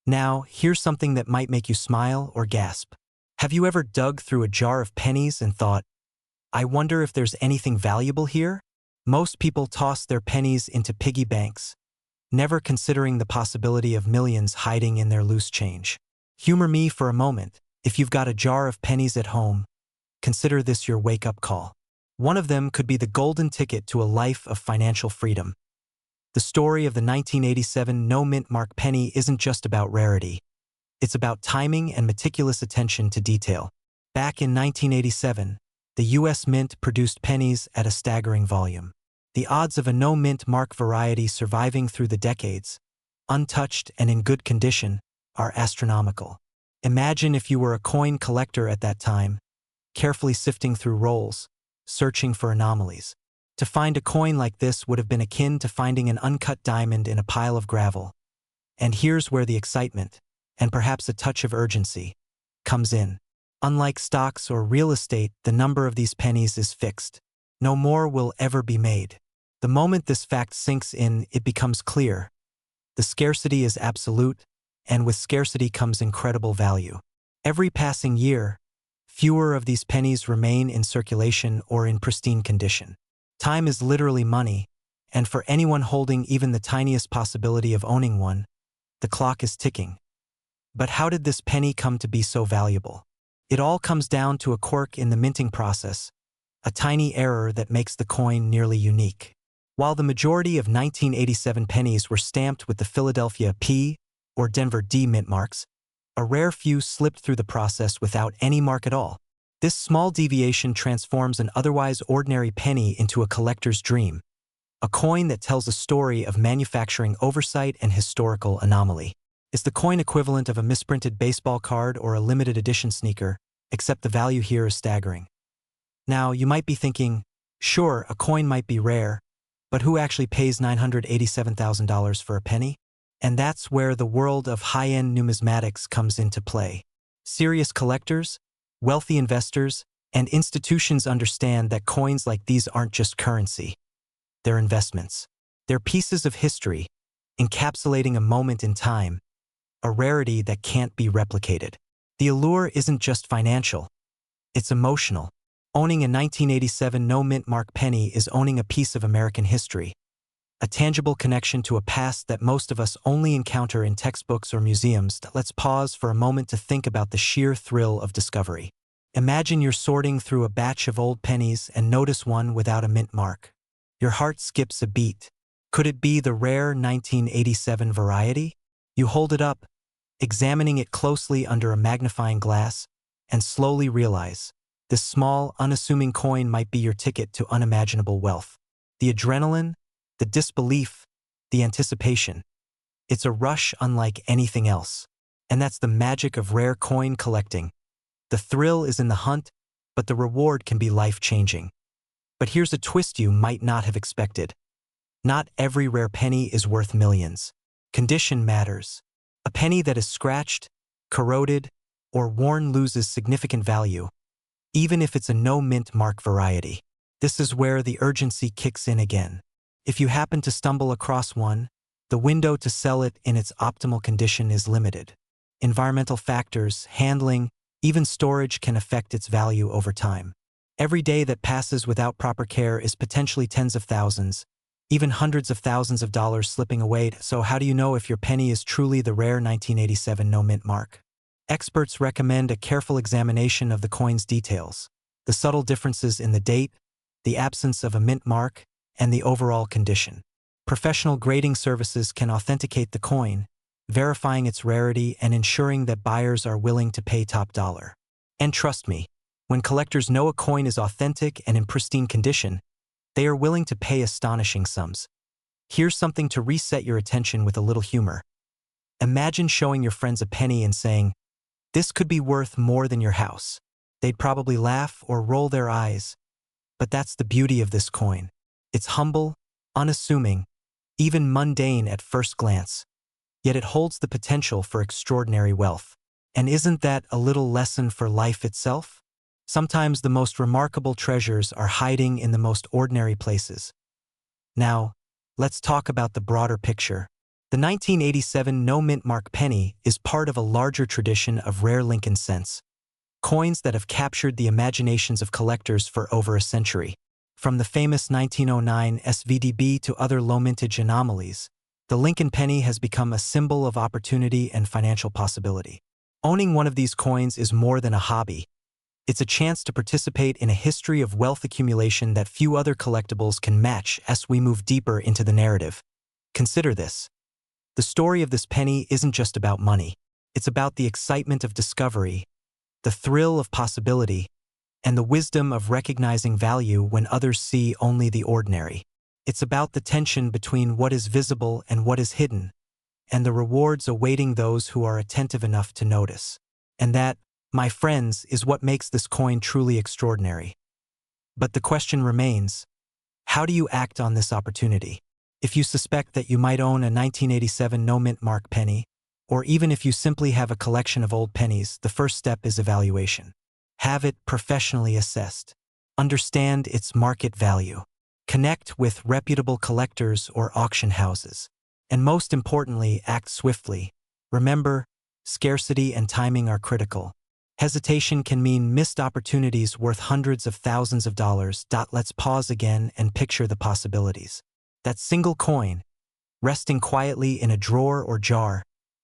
Now, here's something that might make you smile or gasp. Have you ever dug through a jar of pennies and thought, I wonder if there's anything valuable here? Most people toss their pennies into piggy banks, never considering the possibility of millions hiding in their loose change. Humor me for a moment. If you've got a jar of pennies at home, consider this your wake-up call. One of them could be the golden ticket to a life of financial freedom. The story of the 1987 no-mint mark penny isn't just about rarity. It's about timing and meticulous attention to detail. Back in 1987, the U.S. Mint produced pennies at a staggering volume. The odds of a no-mint mark variety surviving through the decades, untouched and in good condition, are astronomical. Imagine if you were a coin collector at that time, carefully sifting through rolls, searching for anomalies. To find a coin like this would have been akin to finding an uncut diamond in a pile of gravel. And here's where the excitement, and perhaps a touch of urgency, comes in. Unlike stocks or real estate, the number of these pennies is fixed. No more will ever be made. The moment this fact sinks in, it becomes clear. The scarcity is absolute, and with scarcity comes incredible value. Every passing year, fewer of these pennies remain in circulation or in pristine condition. Time is literally money, and for anyone holding even the tiniest possibility of owning one, the clock is ticking. But how did this penny come to be so valuable? It all comes down to a quirk in the minting process, a tiny error that makes the coin nearly unique. While the majority of 1987 pennies were stamped with the Philadelphia P or Denver D mint marks, a rare few slipped through the process without any mark at all. This small deviation transforms an otherwise ordinary penny into a collector's dream, a coin that tells a story of manufacturing oversight and historical anomaly. It's the coin equivalent of a misprinted baseball card or a limited edition sneaker, except the value here is staggering. Now, you might be thinking, sure, a coin might be rare, but who actually pays $987,000 for a penny? And that's where the world of high-end numismatics comes into play. Serious collectors, wealthy investors, and institutions understand that coins like these aren't just currency. They're investments. They're pieces of history, encapsulating a moment in time, a rarity that can't be replicated. The allure isn't just financial. It's emotional. Owning a 1987 no-mint mark penny is owning a piece of American history, a tangible connection to a past that most of us only encounter in textbooks or museums. Let's pause for a moment to think about the sheer thrill of discovery. Imagine you're sorting through a batch of old pennies and notice one without a mint mark. Your heart skips a beat. Could it be the rare 1987 variety? You hold it up, examining it closely under a magnifying glass, and slowly realize this small, unassuming coin might be your ticket to unimaginable wealth. The adrenaline, the disbelief, the anticipation. It's a rush unlike anything else. And that's the magic of rare coin collecting. The thrill is in the hunt, but the reward can be life-changing. But here's a twist you might not have expected. Not every rare penny is worth millions. Condition matters. A penny that is scratched, corroded, or worn loses significant value, even if it's a no-mint mark variety. This is where the urgency kicks in again. If you happen to stumble across one, the window to sell it in its optimal condition is limited. Environmental factors, handling, even storage can affect its value over time. Every day that passes without proper care is potentially tens of thousands, even hundreds of thousands of dollars slipping away. So how do you know if your penny is truly the rare 1987 no-mint mark? Experts recommend a careful examination of the coin's details, the subtle differences in the date, the absence of a mint mark, and the overall condition. Professional grading services can authenticate the coin, verifying its rarity and ensuring that buyers are willing to pay top dollar. And trust me, when collectors know a coin is authentic and in pristine condition, they are willing to pay astonishing sums. Here's something to reset your attention with a little humor. Imagine showing your friends a penny and saying, "This could be worth more than your house." They'd probably laugh or roll their eyes. But that's the beauty of this coin. It's humble, unassuming, even mundane at first glance. Yet it holds the potential for extraordinary wealth. And isn't that a little lesson for life itself? Sometimes the most remarkable treasures are hiding in the most ordinary places. Now, let's talk about the broader picture. The 1987 no-mint mark penny is part of a larger tradition of rare Lincoln cents, coins that have captured the imaginations of collectors for over a century. From the famous 1909 SVDB to other low-mintage anomalies, the Lincoln penny has become a symbol of opportunity and financial possibility. Owning one of these coins is more than a hobby. It's a chance to participate in a history of wealth accumulation that few other collectibles can match. As we move deeper into the narrative, consider this. The story of this penny isn't just about money. It's about the excitement of discovery, the thrill of possibility, and the wisdom of recognizing value when others see only the ordinary. It's about the tension between what is visible and what is hidden, and the rewards awaiting those who are attentive enough to notice. And that, my friends, is what makes this coin truly extraordinary. But the question remains, how do you act on this opportunity? If you suspect that you might own a 1987 no-mint mark penny, or even if you simply have a collection of old pennies, the first step is evaluation. Have it professionally assessed. Understand its market value. Connect with reputable collectors or auction houses. And most importantly, act swiftly. Remember, scarcity and timing are critical. Hesitation can mean missed opportunities worth hundreds of thousands of dollars. Let's pause again and picture the possibilities. That single coin, resting quietly in a drawer or jar,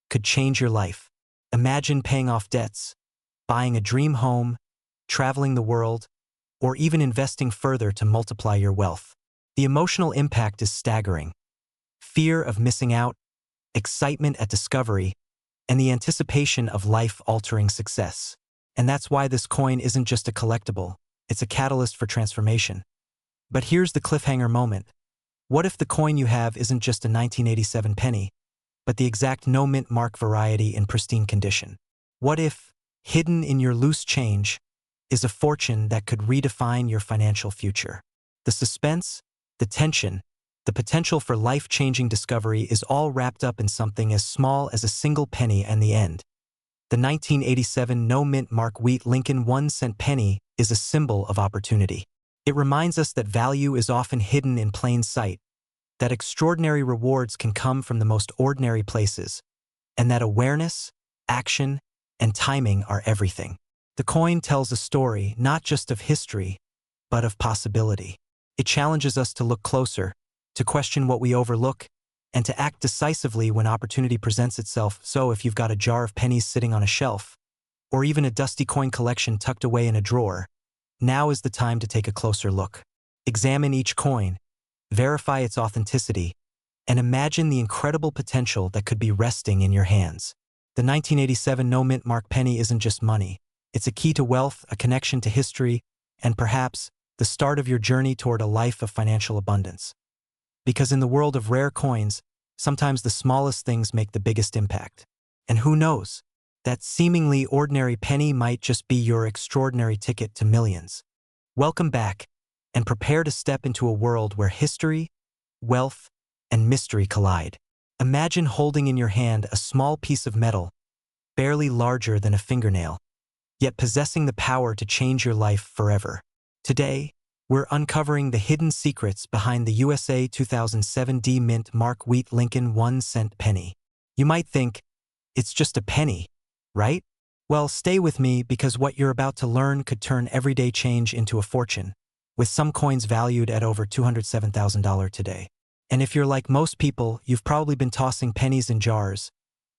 could change your life. Imagine paying off debts, buying a dream home, traveling the world, or even investing further to multiply your wealth. The emotional impact is staggering. Fear of missing out, excitement at discovery, and the anticipation of life-altering success. And that's why this coin isn't just a collectible, it's a catalyst for transformation. But here's the cliffhanger moment. What if the coin you have isn't just a 1987 penny, but the exact no-mint mark variety in pristine condition? What if, hidden in your loose change, is a fortune that could redefine your financial future? The suspense, the tension, the potential for life-changing discovery is all wrapped up in something as small as a single penny. And the end. The 1987 no-mint mark wheat Lincoln 1-cent penny is a symbol of opportunity. It reminds us that value is often hidden in plain sight, that extraordinary rewards can come from the most ordinary places, and that awareness, action, and timing are everything. The coin tells a story not just of history, but of possibility. It challenges us to look closer, to question what we overlook, and to act decisively when opportunity presents itself. So if you've got a jar of pennies sitting on a shelf, or even a dusty coin collection tucked away in a drawer, now is the time to take a closer look. Examine each coin, verify its authenticity, and imagine the incredible potential that could be resting in your hands. The 1987 no-mint mark penny isn't just money. It's a key to wealth, a connection to history, and perhaps the start of your journey toward a life of financial abundance. Because in the world of rare coins, sometimes the smallest things make the biggest impact. And who knows? That seemingly ordinary penny might just be your extraordinary ticket to millions. Welcome back, and prepare to step into a world where history, wealth, and mystery collide. Imagine holding in your hand a small piece of metal, barely larger than a fingernail, yet possessing the power to change your life forever. Today, we're uncovering the hidden secrets behind the USA 2007 D-Mint Mark Wheat Lincoln 1-cent penny. You might think, it's just a penny, right? Well, stay with me because what you're about to learn could turn everyday change into a fortune, with some coins valued at over $207,000 today. And if you're like most people, you've probably been tossing pennies in jars,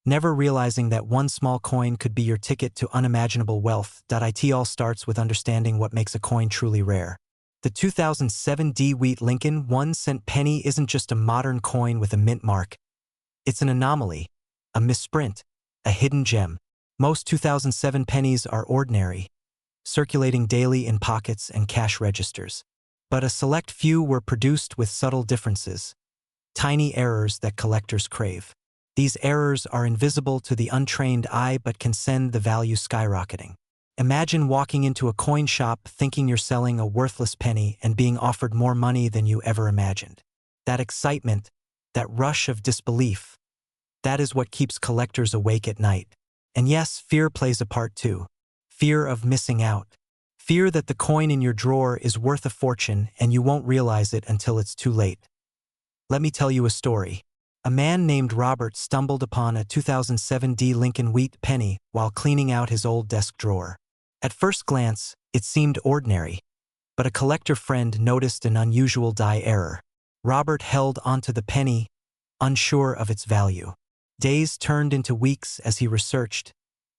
never realizing that one small coin could be your ticket to unimaginable wealth. It all starts with understanding what makes a coin truly rare. The 2007 D Wheat Lincoln 1-cent penny isn't just a modern coin with a mint mark. It's an anomaly, a misprint, a hidden gem. Most 2007 pennies are ordinary, circulating daily in pockets and cash registers. But a select few were produced with subtle differences, tiny errors that collectors crave. These errors are invisible to the untrained eye but can send the value skyrocketing. Imagine walking into a coin shop thinking you're selling a worthless penny and being offered more money than you ever imagined. That excitement, that rush of disbelief, that is what keeps collectors awake at night. And yes, fear plays a part too. Fear of missing out. Fear that the coin in your drawer is worth a fortune and you won't realize it until it's too late. Let me tell you a story. A man named Robert stumbled upon a 2007 D Lincoln Wheat penny while cleaning out his old desk drawer. At first glance, it seemed ordinary, but a collector friend noticed an unusual die error. Robert held onto the penny, unsure of its value. Days turned into weeks as he researched,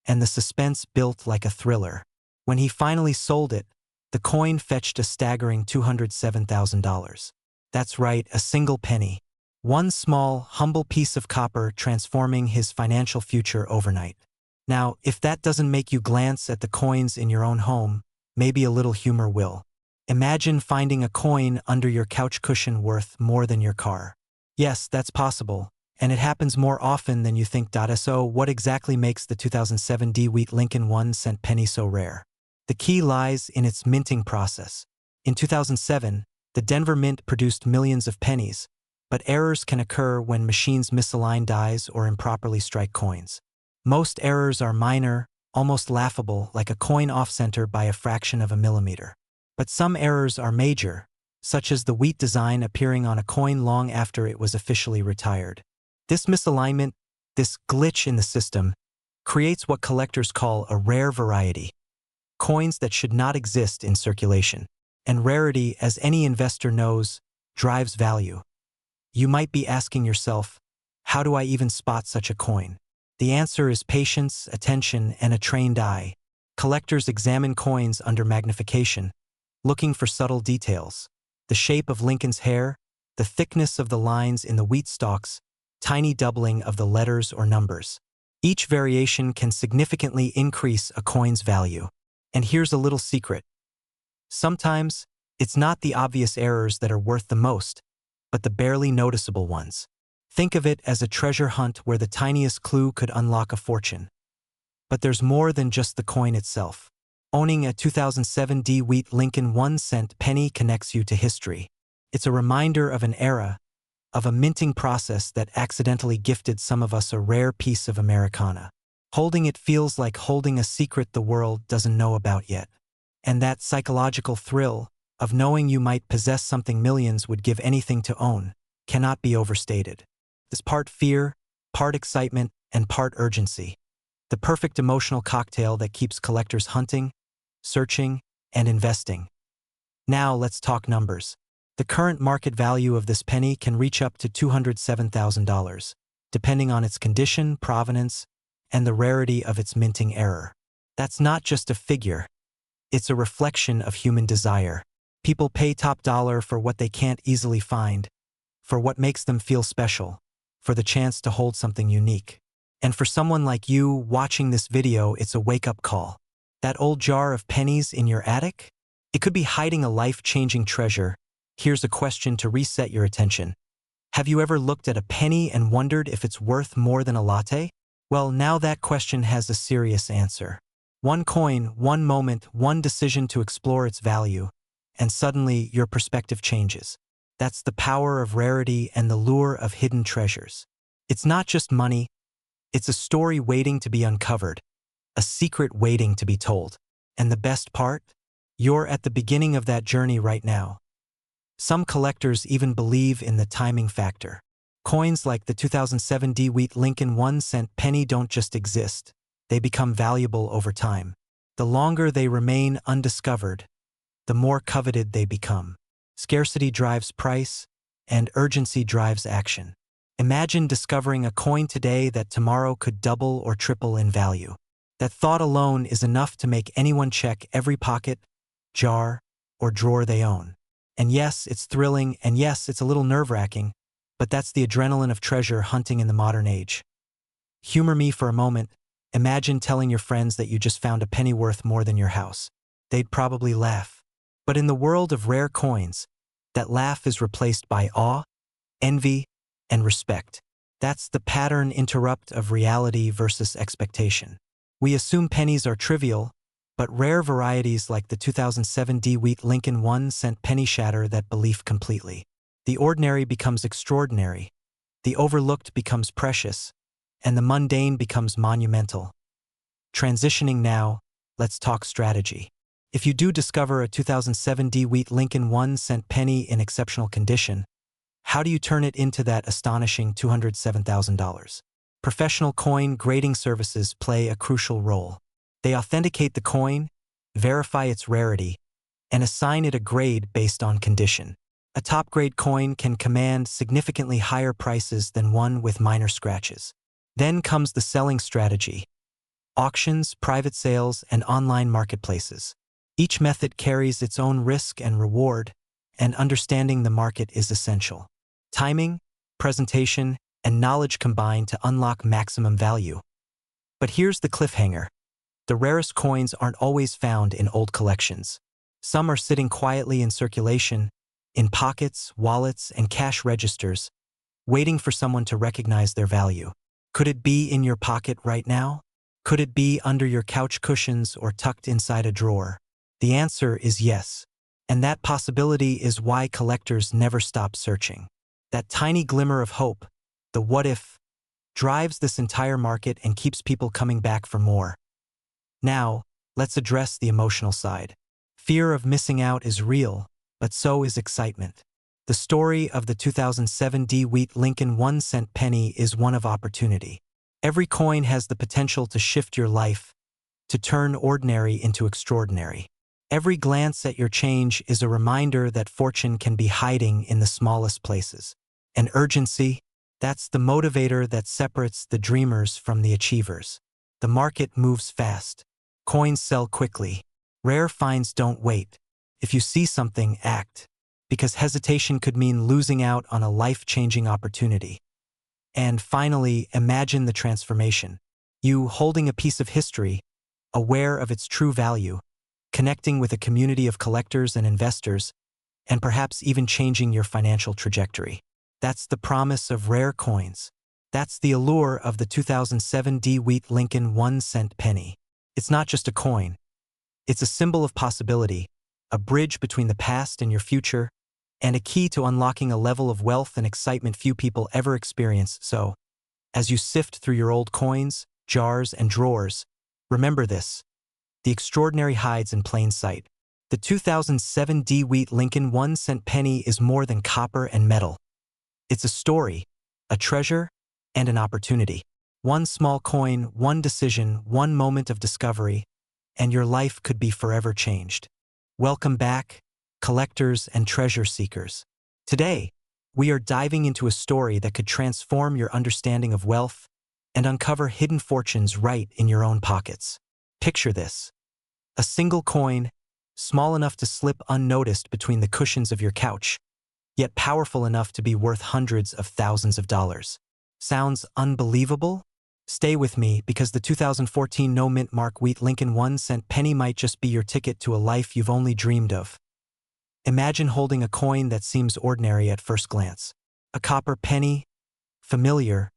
and the suspense built like a thriller. When he finally sold it, the coin fetched a staggering $207,000. That's right, a single penny. One small, humble piece of copper transforming his financial future overnight. Now, if that doesn't make you glance at the coins in your own home, maybe a little humor will. Imagine finding a coin under your couch cushion worth more than your car. Yes, that's possible, and it happens more often than you think. So, what exactly makes the 2007 D Wheat Lincoln 1-cent penny so rare? The key lies in its minting process. In 2007, the Denver Mint produced millions of pennies, but errors can occur when machines misalign dies or improperly strike coins. Most errors are minor, almost laughable, like a coin off-center by a fraction of a millimeter. But some errors are major, such as the wheat design appearing on a coin long after it was officially retired. This misalignment, this glitch in the system, creates what collectors call a rare variety, coins that should not exist in circulation. And rarity, as any investor knows, drives value. You might be asking yourself, how do I even spot such a coin? The answer is patience, attention, and a trained eye. Collectors examine coins under magnification, looking for subtle details. The shape of Lincoln's hair, the thickness of the lines in the wheat stalks, tiny doubling of the letters or numbers. Each variation can significantly increase a coin's value. And here's a little secret. Sometimes, it's not the obvious errors that are worth the most, but the barely noticeable ones. Think of it as a treasure hunt where the tiniest clue could unlock a fortune. But there's more than just the coin itself. Owning a 2007 D Wheat Lincoln 1-cent penny connects you to history. It's a reminder of an era, of a minting process that accidentally gifted some of us a rare piece of Americana. Holding it feels like holding a secret the world doesn't know about yet. And that psychological thrill of knowing you might possess something millions would give anything to own cannot be overstated. It's part fear, part excitement, and part urgency. The perfect emotional cocktail that keeps collectors hunting, searching, and investing. Now let's talk numbers. The current market value of this penny can reach up to $207,000, depending on its condition, provenance, and the rarity of its minting error. That's not just a figure. It's a reflection of human desire. People pay top dollar for what they can't easily find, for what makes them feel special, for the chance to hold something unique. And for someone like you watching this video, it's a wake-up call. That old jar of pennies in your attic? It could be hiding a life-changing treasure. Here's a question to reset your attention. Have you ever looked at a penny and wondered if it's worth more than a latte? Well, now that question has a serious answer. One coin, one moment, one decision to explore its value, and suddenly your perspective changes. That's the power of rarity and the lure of hidden treasures. It's not just money, it's a story waiting to be uncovered, a secret waiting to be told. And the best part? You're at the beginning of that journey right now. Some collectors even believe in the timing factor. Coins like the 2007 DeWitt Lincoln 1-cent penny don't just exist, they become valuable over time. The longer they remain undiscovered, the more coveted they become. Scarcity drives price, and urgency drives action. Imagine discovering a coin today that tomorrow could double or triple in value. That thought alone is enough to make anyone check every pocket, jar, or drawer they own. And yes, it's thrilling, and yes, it's a little nerve-wracking, but that's the adrenaline of treasure hunting in the modern age. Humor me for a moment. Imagine telling your friends that you just found a penny worth more than your house. They'd probably laugh. But in the world of rare coins, that laugh is replaced by awe, envy, and respect. That's the pattern interrupt of reality versus expectation. We assume pennies are trivial, but rare varieties like the 2007 DeWitt Lincoln 1-cent penny shatter that belief completely. The ordinary becomes extraordinary, the overlooked becomes precious, and the mundane becomes monumental. Transitioning now, let's talk strategy. If you do discover a 2007 DeWitt Lincoln 1-cent penny in exceptional condition, how do you turn it into that astonishing $207,000? Professional coin grading services play a crucial role. They authenticate the coin, verify its rarity, and assign it a grade based on condition. A top-grade coin can command significantly higher prices than one with minor scratches. Then comes the selling strategy: auctions, private sales, and online marketplaces. Each method carries its own risk and reward, and understanding the market is essential. Timing, presentation, and knowledge combine to unlock maximum value. But here's the cliffhanger. The rarest coins aren't always found in old collections. Some are sitting quietly in circulation, in pockets, wallets, and cash registers, waiting for someone to recognize their value. Could it be in your pocket right now? Could it be under your couch cushions or tucked inside a drawer? The answer is yes. And that possibility is why collectors never stop searching. That tiny glimmer of hope, the what if, drives this entire market and keeps people coming back for more. Now, let's address the emotional side. Fear of missing out is real, but so is excitement. The story of the 2007 DeWitt Lincoln 1-cent penny is one of opportunity. Every coin has the potential to shift your life, to turn ordinary into extraordinary. Every glance at your change is a reminder that fortune can be hiding in the smallest places. And urgency, that's the motivator that separates the dreamers from the achievers. The market moves fast. Coins sell quickly. Rare finds don't wait. If you see something, act, because hesitation could mean losing out on a life-changing opportunity. And finally, imagine the transformation. You holding a piece of history, aware of its true value, connecting with a community of collectors and investors, and perhaps even changing your financial trajectory. That's the promise of rare coins. That's the allure of the 2007 DeWitt Lincoln 1-cent penny. It's not just a coin. It's a symbol of possibility, a bridge between the past and your future, and a key to unlocking a level of wealth and excitement few people ever experience. So, as you sift through your old coins, jars, and drawers, remember this: the extraordinary hides in plain sight. The 2007 DeWitt Lincoln 1-cent penny is more than copper and metal. It's a story, a treasure, and an opportunity. One small coin, one decision, one moment of discovery, and your life could be forever changed. Welcome back, collectors, and treasure seekers. Today, we are diving into a story that could transform your understanding of wealth and uncover hidden fortunes right in your own pockets. Picture this: a single coin, small enough to slip unnoticed between the cushions of your couch, yet powerful enough to be worth hundreds of thousands of dollars. Sounds unbelievable? Stay with me, because the 2014 no-mint Mark Wheat Lincoln 1-cent penny might just be your ticket to a life you've only dreamed of. Imagine holding a coin that seems ordinary at first glance. A copper penny, familiar,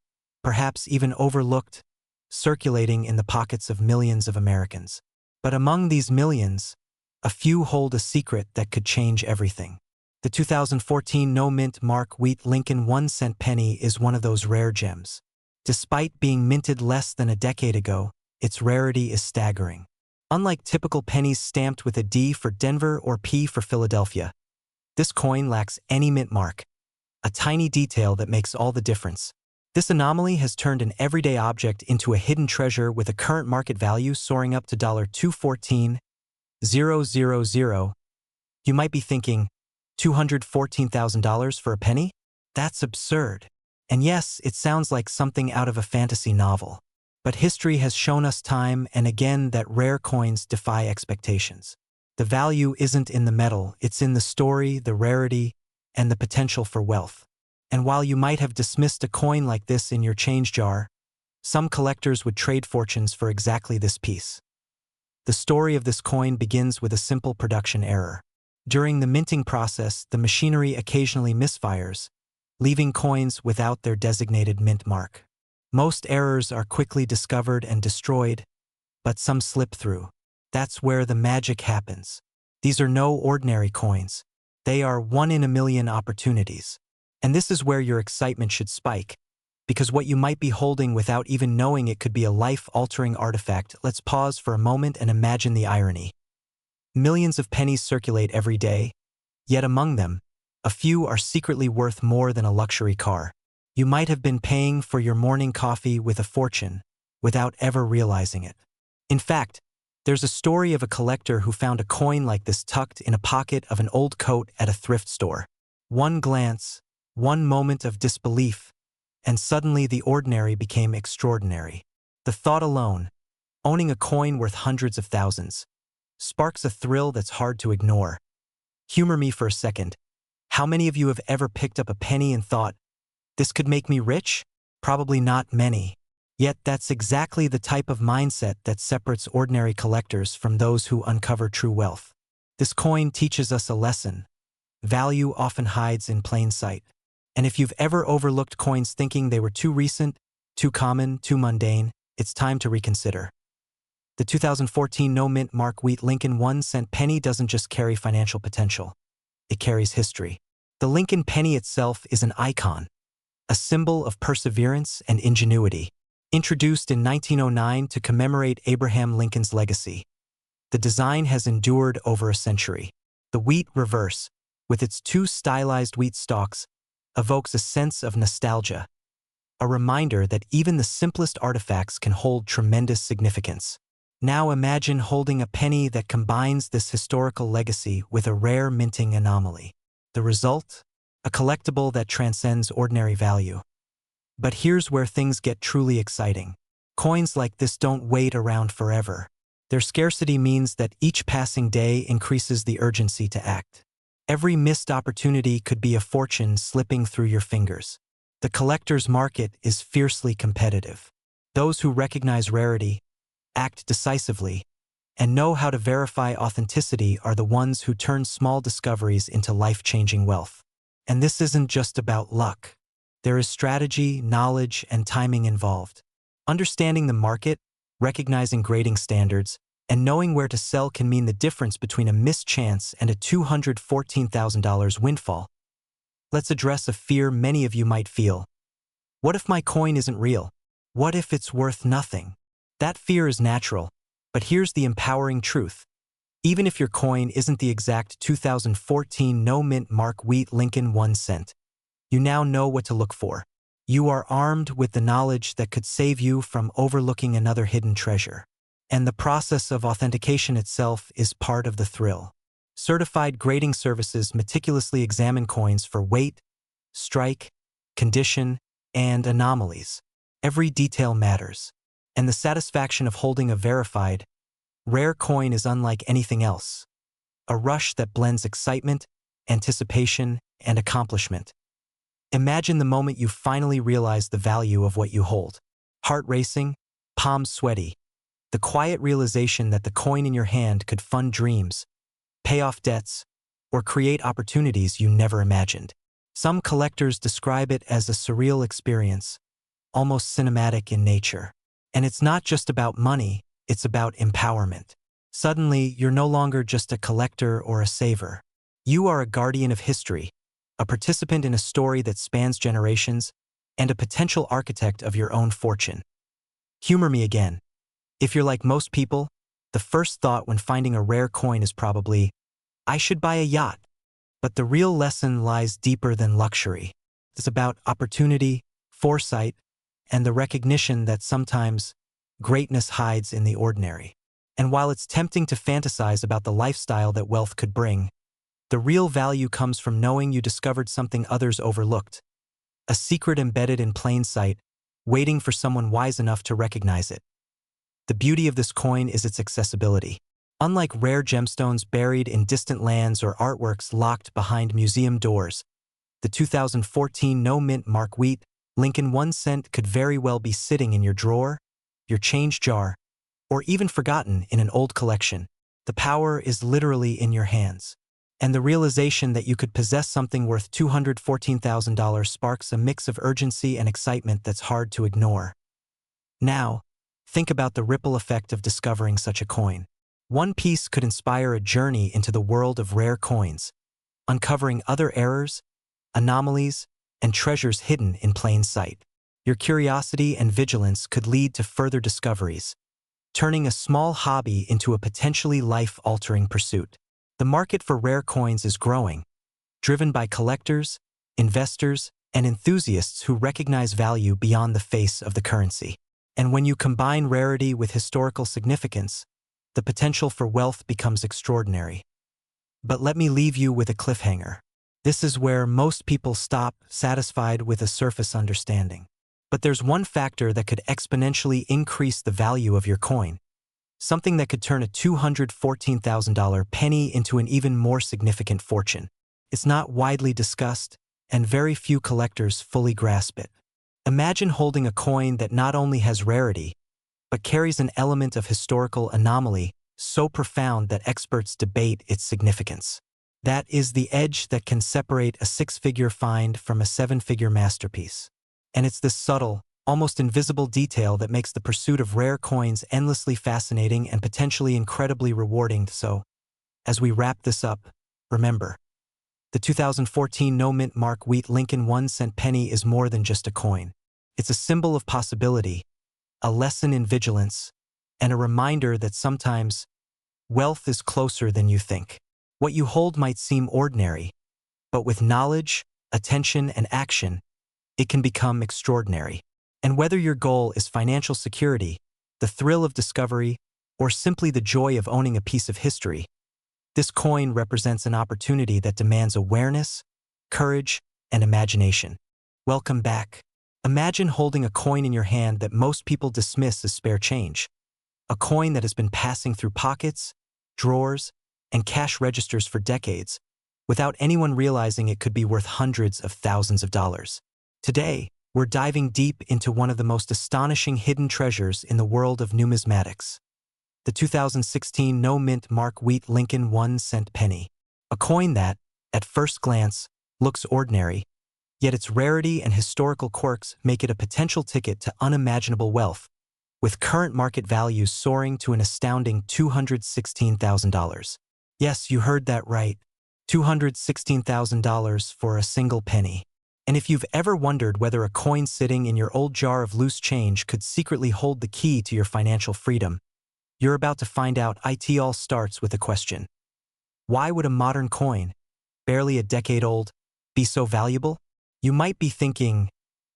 perhaps even overlooked, circulating in the pockets of millions of Americans. But among these millions, a few hold a secret that could change everything. The 2014 no-mint Mark Wheat Lincoln 1-cent penny is one of those rare gems. Despite being minted less than a decade ago, its rarity is staggering. Unlike typical pennies stamped with a D for Denver or P for Philadelphia, this coin lacks any mint mark, a tiny detail that makes all the difference. This anomaly has turned an everyday object into a hidden treasure with a current market value soaring up to $214,000. You might be thinking, $214,000 for a penny? That's absurd. And yes, it sounds like something out of a fantasy novel. But history has shown us time and again that rare coins defy expectations. The value isn't in the metal, it's in the story, the rarity, and the potential for wealth. And while you might have dismissed a coin like this in your change jar, some collectors would trade fortunes for exactly this piece. The story of this coin begins with a simple production error. During the minting process, the machinery occasionally misfires, leaving coins without their designated mint mark. Most errors are quickly discovered and destroyed, but some slip through. That's where the magic happens. These are no ordinary coins. They are one-in-a-million opportunities. And this is where your excitement should spike, because what you might be holding without even knowing it could be a life-altering artifact. Let's pause for a moment and imagine the irony. Millions of pennies circulate every day, yet among them, a few are secretly worth more than a luxury car. You might have been paying for your morning coffee with a fortune without ever realizing it. In fact, there's a story of a collector who found a coin like this tucked in a pocket of an old coat at a thrift store. One glance, one moment of disbelief, and suddenly the ordinary became extraordinary. The thought alone, owning a coin worth hundreds of thousands, sparks a thrill that's hard to ignore. Humor me for a second. How many of you have ever picked up a penny and thought, "This could make me rich"? Probably not many. Yet that's exactly the type of mindset that separates ordinary collectors from those who uncover true wealth. This coin teaches us a lesson. Value often hides in plain sight. And if you've ever overlooked coins thinking they were too recent, too common, too mundane, it's time to reconsider. The 2014 no-mint Mark Wheat Lincoln 1-cent penny doesn't just carry financial potential. It carries history. The Lincoln penny itself is an icon, a symbol of perseverance and ingenuity. Introduced in 1909 to commemorate Abraham Lincoln's legacy, the design has endured over a century. The wheat reverse, with its two stylized wheat stalks, evokes a sense of nostalgia, a reminder that even the simplest artifacts can hold tremendous significance. Now imagine holding a penny that combines this historical legacy with a rare minting anomaly. The result? A collectible that transcends ordinary value. But here's where things get truly exciting. Coins like this don't wait around forever. Their scarcity means that each passing day increases the urgency to act. Every missed opportunity could be a fortune slipping through your fingers. The collector's market is fiercely competitive. Those who recognize rarity, act decisively, and know how to verify authenticity are the ones who turn small discoveries into life-changing wealth. And this isn't just about luck. There is strategy, knowledge, and timing involved. Understanding the market, recognizing grading standards, and knowing where to sell can mean the difference between a missed chance and a $214,000 windfall. Let's address a fear many of you might feel. What if my coin isn't real? What if it's worth nothing? That fear is natural, but here's the empowering truth. Even if your coin isn't the exact 2014 no-mint Mark Wheat Lincoln 1-cent, you now know what to look for. You are armed with the knowledge that could save you from overlooking another hidden treasure. And the process of authentication itself is part of the thrill. Certified grading services meticulously examine coins for weight, strike, condition, and anomalies. Every detail matters, and the satisfaction of holding a verified, rare coin is unlike anything else. A rush that blends excitement, anticipation, and accomplishment. Imagine the moment you finally realize the value of what you hold. Heart racing, palms sweaty. The quiet realization that the coin in your hand could fund dreams, pay off debts, or create opportunities you never imagined. Some collectors describe it as a surreal experience, almost cinematic in nature. And it's not just about money, it's about empowerment. Suddenly, you're no longer just a collector or a saver. You are a guardian of history, a participant in a story that spans generations, and a potential architect of your own fortune. Humor me again. If you're like most people, the first thought when finding a rare coin is probably, I should buy a yacht. But the real lesson lies deeper than luxury. It's about opportunity, foresight, and the recognition that sometimes greatness hides in the ordinary. And while it's tempting to fantasize about the lifestyle that wealth could bring, the real value comes from knowing you discovered something others overlooked. A secret embedded in plain sight, waiting for someone wise enough to recognize it. The beauty of this coin is its accessibility. Unlike rare gemstones buried in distant lands or artworks locked behind museum doors, the 2014 no-mint Mark Wheat Lincoln 1 cent could very well be sitting in your drawer, your change jar, or even forgotten in an old collection. The power is literally in your hands. And the realization that you could possess something worth $214,000 sparks a mix of urgency and excitement that's hard to ignore. Now, think about the ripple effect of discovering such a coin. One piece could inspire a journey into the world of rare coins, uncovering other errors, anomalies, and treasures hidden in plain sight. Your curiosity and vigilance could lead to further discoveries, turning a small hobby into a potentially life-altering pursuit. The market for rare coins is growing, driven by collectors, investors, and enthusiasts who recognize value beyond the face of the currency. And when you combine rarity with historical significance, the potential for wealth becomes extraordinary. But let me leave you with a cliffhanger. This is where most people stop, satisfied with a surface understanding. But there's one factor that could exponentially increase the value of your coin. Something that could turn a $214,000 penny into an even more significant fortune. It's not widely discussed, and very few collectors fully grasp it. Imagine holding a coin that not only has rarity, but carries an element of historical anomaly so profound that experts debate its significance. That is the edge that can separate a six-figure find from a seven-figure masterpiece. And it's this subtle, almost invisible detail that makes the pursuit of rare coins endlessly fascinating and potentially incredibly rewarding. So, as we wrap this up, remember, the 2014 no-mint Mark Wheat Lincoln 1 cent penny is more than just a coin. It's a symbol of possibility, a lesson in vigilance, and a reminder that sometimes wealth is closer than you think. What you hold might seem ordinary, but with knowledge, attention, and action, it can become extraordinary. And whether your goal is financial security, the thrill of discovery, or simply the joy of owning a piece of history, this coin represents an opportunity that demands awareness, courage, and imagination. Welcome back. Imagine holding a coin in your hand that most people dismiss as spare change. A coin that has been passing through pockets, drawers, and cash registers for decades, without anyone realizing it could be worth hundreds of thousands of dollars. Today, we're diving deep into one of the most astonishing hidden treasures in the world of numismatics. The 2016 no-mint Mark Wheat Lincoln 1 cent penny. A coin that, at first glance, looks ordinary, yet its rarity and historical quirks make it a potential ticket to unimaginable wealth, with current market values soaring to an astounding $216,000. Yes, you heard that right. $216,000 for a single penny. And if you've ever wondered whether a coin sitting in your old jar of loose change could secretly hold the key to your financial freedom, you're about to find out. It all starts with a question. Why would a modern coin, barely a decade old, be so valuable? You might be thinking,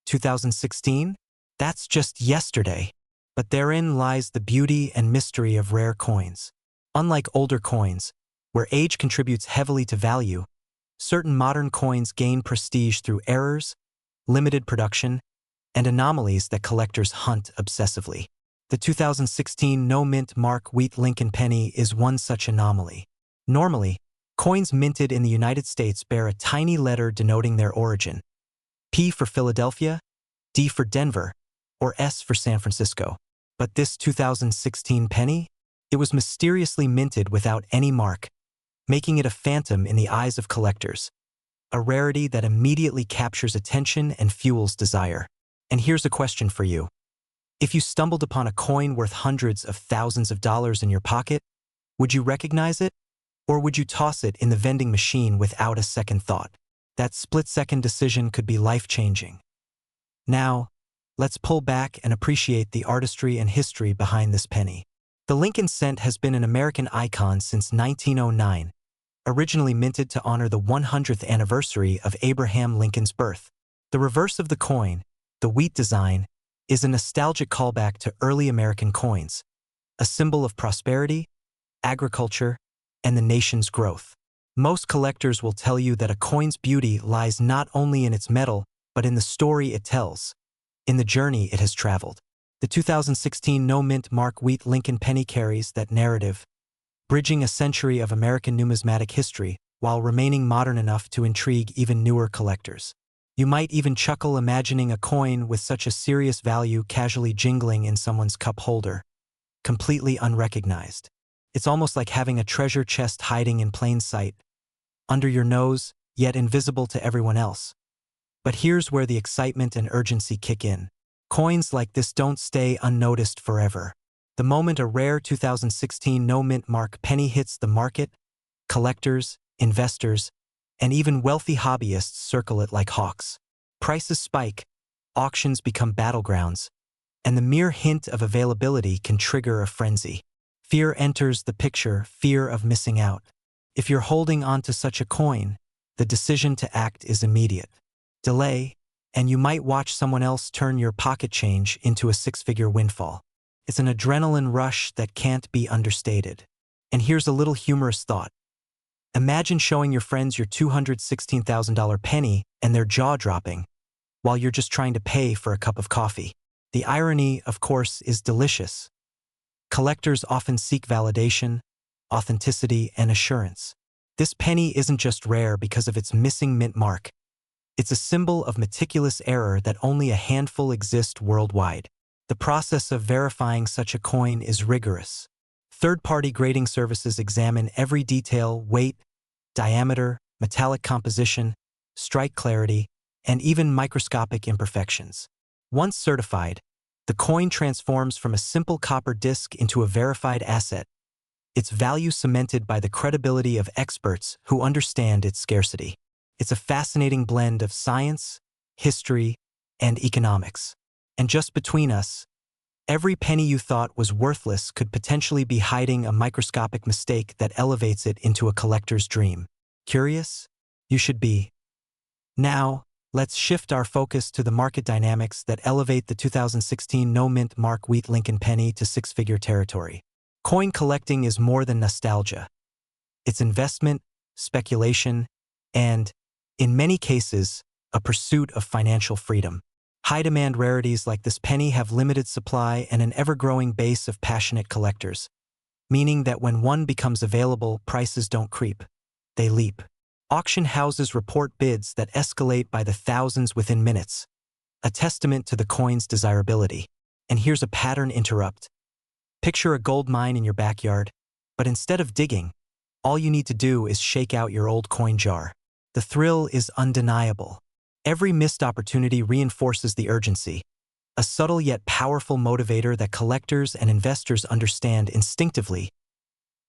2016? That's just yesterday. But therein lies the beauty and mystery of rare coins. Unlike older coins, Where age contributes heavily to value, certain modern coins gain prestige through errors, limited production, and anomalies that collectors hunt obsessively. The 2016 no-mint mark wheat Lincoln penny is one such anomaly. Normally, coins minted in the United States bear a tiny letter denoting their origin: P for Philadelphia, D for Denver, or S for San Francisco. But this 2016 penny? It was mysteriously minted without any mark, making it a phantom in the eyes of collectors, a rarity that immediately captures attention and fuels desire. And here's a question for you. If you stumbled upon a coin worth hundreds of thousands of dollars in your pocket, would you recognize it? Or would you toss it in the vending machine without a second thought? That split-second decision could be life-changing. Now, let's pull back and appreciate the artistry and history behind this penny. The Lincoln cent has been an American icon since 1909, originally minted to honor the 100th anniversary of Abraham Lincoln's birth. The reverse of the coin, the wheat design, is a nostalgic callback to early American coins, a symbol of prosperity, agriculture, and the nation's growth. Most collectors will tell you that a coin's beauty lies not only in its metal, but in the story it tells, in the journey it has traveled. The 2016 no-mint mark wheat Lincoln penny carries that narrative, bridging a century of American numismatic history while remaining modern enough to intrigue even newer collectors. You might even chuckle imagining a coin with such a serious value casually jingling in someone's cup holder, completely unrecognized. It's almost like having a treasure chest hiding in plain sight, under your nose, yet invisible to everyone else. But here's where the excitement and urgency kick in. Coins like this don't stay unnoticed forever. The moment a rare 2016 no-mint mark penny hits the market, collectors, investors, and even wealthy hobbyists circle it like hawks. Prices spike, auctions become battlegrounds, and the mere hint of availability can trigger a frenzy. Fear enters the picture, fear of missing out. If you're holding onto such a coin, the decision to act is immediate. Delay, and you might watch someone else turn your pocket change into a six-figure windfall. It's an adrenaline rush that can't be understated. And here's a little humorous thought. Imagine showing your friends your $216,000 penny and their jaw-dropping, while you're just trying to pay for a cup of coffee. The irony, of course, is delicious. Collectors often seek validation, authenticity, and assurance. This penny isn't just rare because of its missing mint mark. It's a symbol of meticulous error that only a handful exist worldwide. The process of verifying such a coin is rigorous. Third-party grading services examine every detail: weight, diameter, metallic composition, strike clarity, and even microscopic imperfections. Once certified, the coin transforms from a simple copper disc into a verified asset, its value cemented by the credibility of experts who understand its scarcity. It's a fascinating blend of science, history, and economics. And just between us, every penny you thought was worthless could potentially be hiding a microscopic mistake that elevates it into a collector's dream. Curious? You should be. Now, let's shift our focus to the market dynamics that elevate the 2016 no-mint mark wheat Lincoln penny to six-figure territory. Coin collecting is more than nostalgia. It's investment, speculation, and, in many cases, a pursuit of financial freedom. High-demand rarities like this penny have limited supply and an ever-growing base of passionate collectors, meaning that when one becomes available, prices don't creep. They leap. Auction houses report bids that escalate by the thousands within minutes, a testament to the coin's desirability. And here's a pattern interrupt. Picture a gold mine in your backyard, but instead of digging, all you need to do is shake out your old coin jar. The thrill is undeniable. Every missed opportunity reinforces the urgency, a subtle yet powerful motivator that collectors and investors understand instinctively.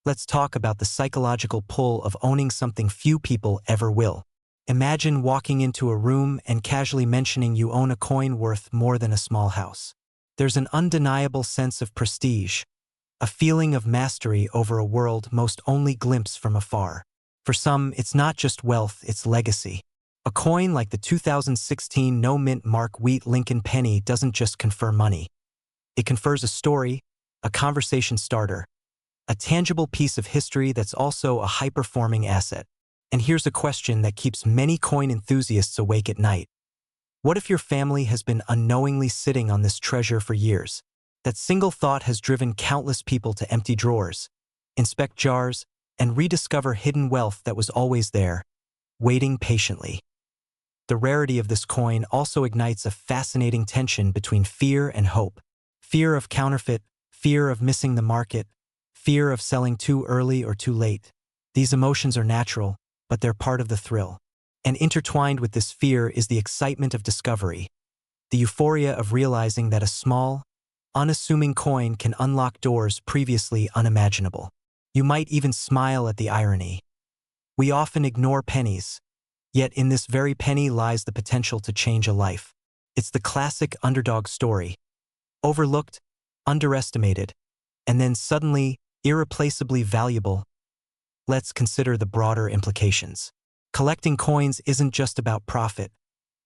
Let's talk about the psychological pull of owning something few people ever will. Imagine walking into a room and casually mentioning you own a coin worth more than a small house. There's an undeniable sense of prestige, a feeling of mastery over a world most only glimpse from afar. For some, it's not just wealth, it's legacy. A coin like the 2016 no-mint mark wheat Lincoln penny doesn't just confer money. It confers a story, a conversation starter, a tangible piece of history that's also a high-performing asset. And here's a question that keeps many coin enthusiasts awake at night. What if your family has been unknowingly sitting on this treasure for years? That single thought has driven countless people to empty drawers, inspect jars, and rediscover hidden wealth that was always there, waiting patiently. The rarity of this coin also ignites a fascinating tension between fear and hope. Fear of counterfeit, fear of missing the market, fear of selling too early or too late. These emotions are natural, but they're part of the thrill. And intertwined with this fear is the excitement of discovery, the euphoria of realizing that a small, unassuming coin can unlock doors previously unimaginable. You might even smile at the irony. We often ignore pennies, yet in this very penny lies the potential to change a life. It's the classic underdog story. Overlooked, underestimated, and then suddenly irreplaceably valuable. Let's consider the broader implications. Collecting coins isn't just about profit.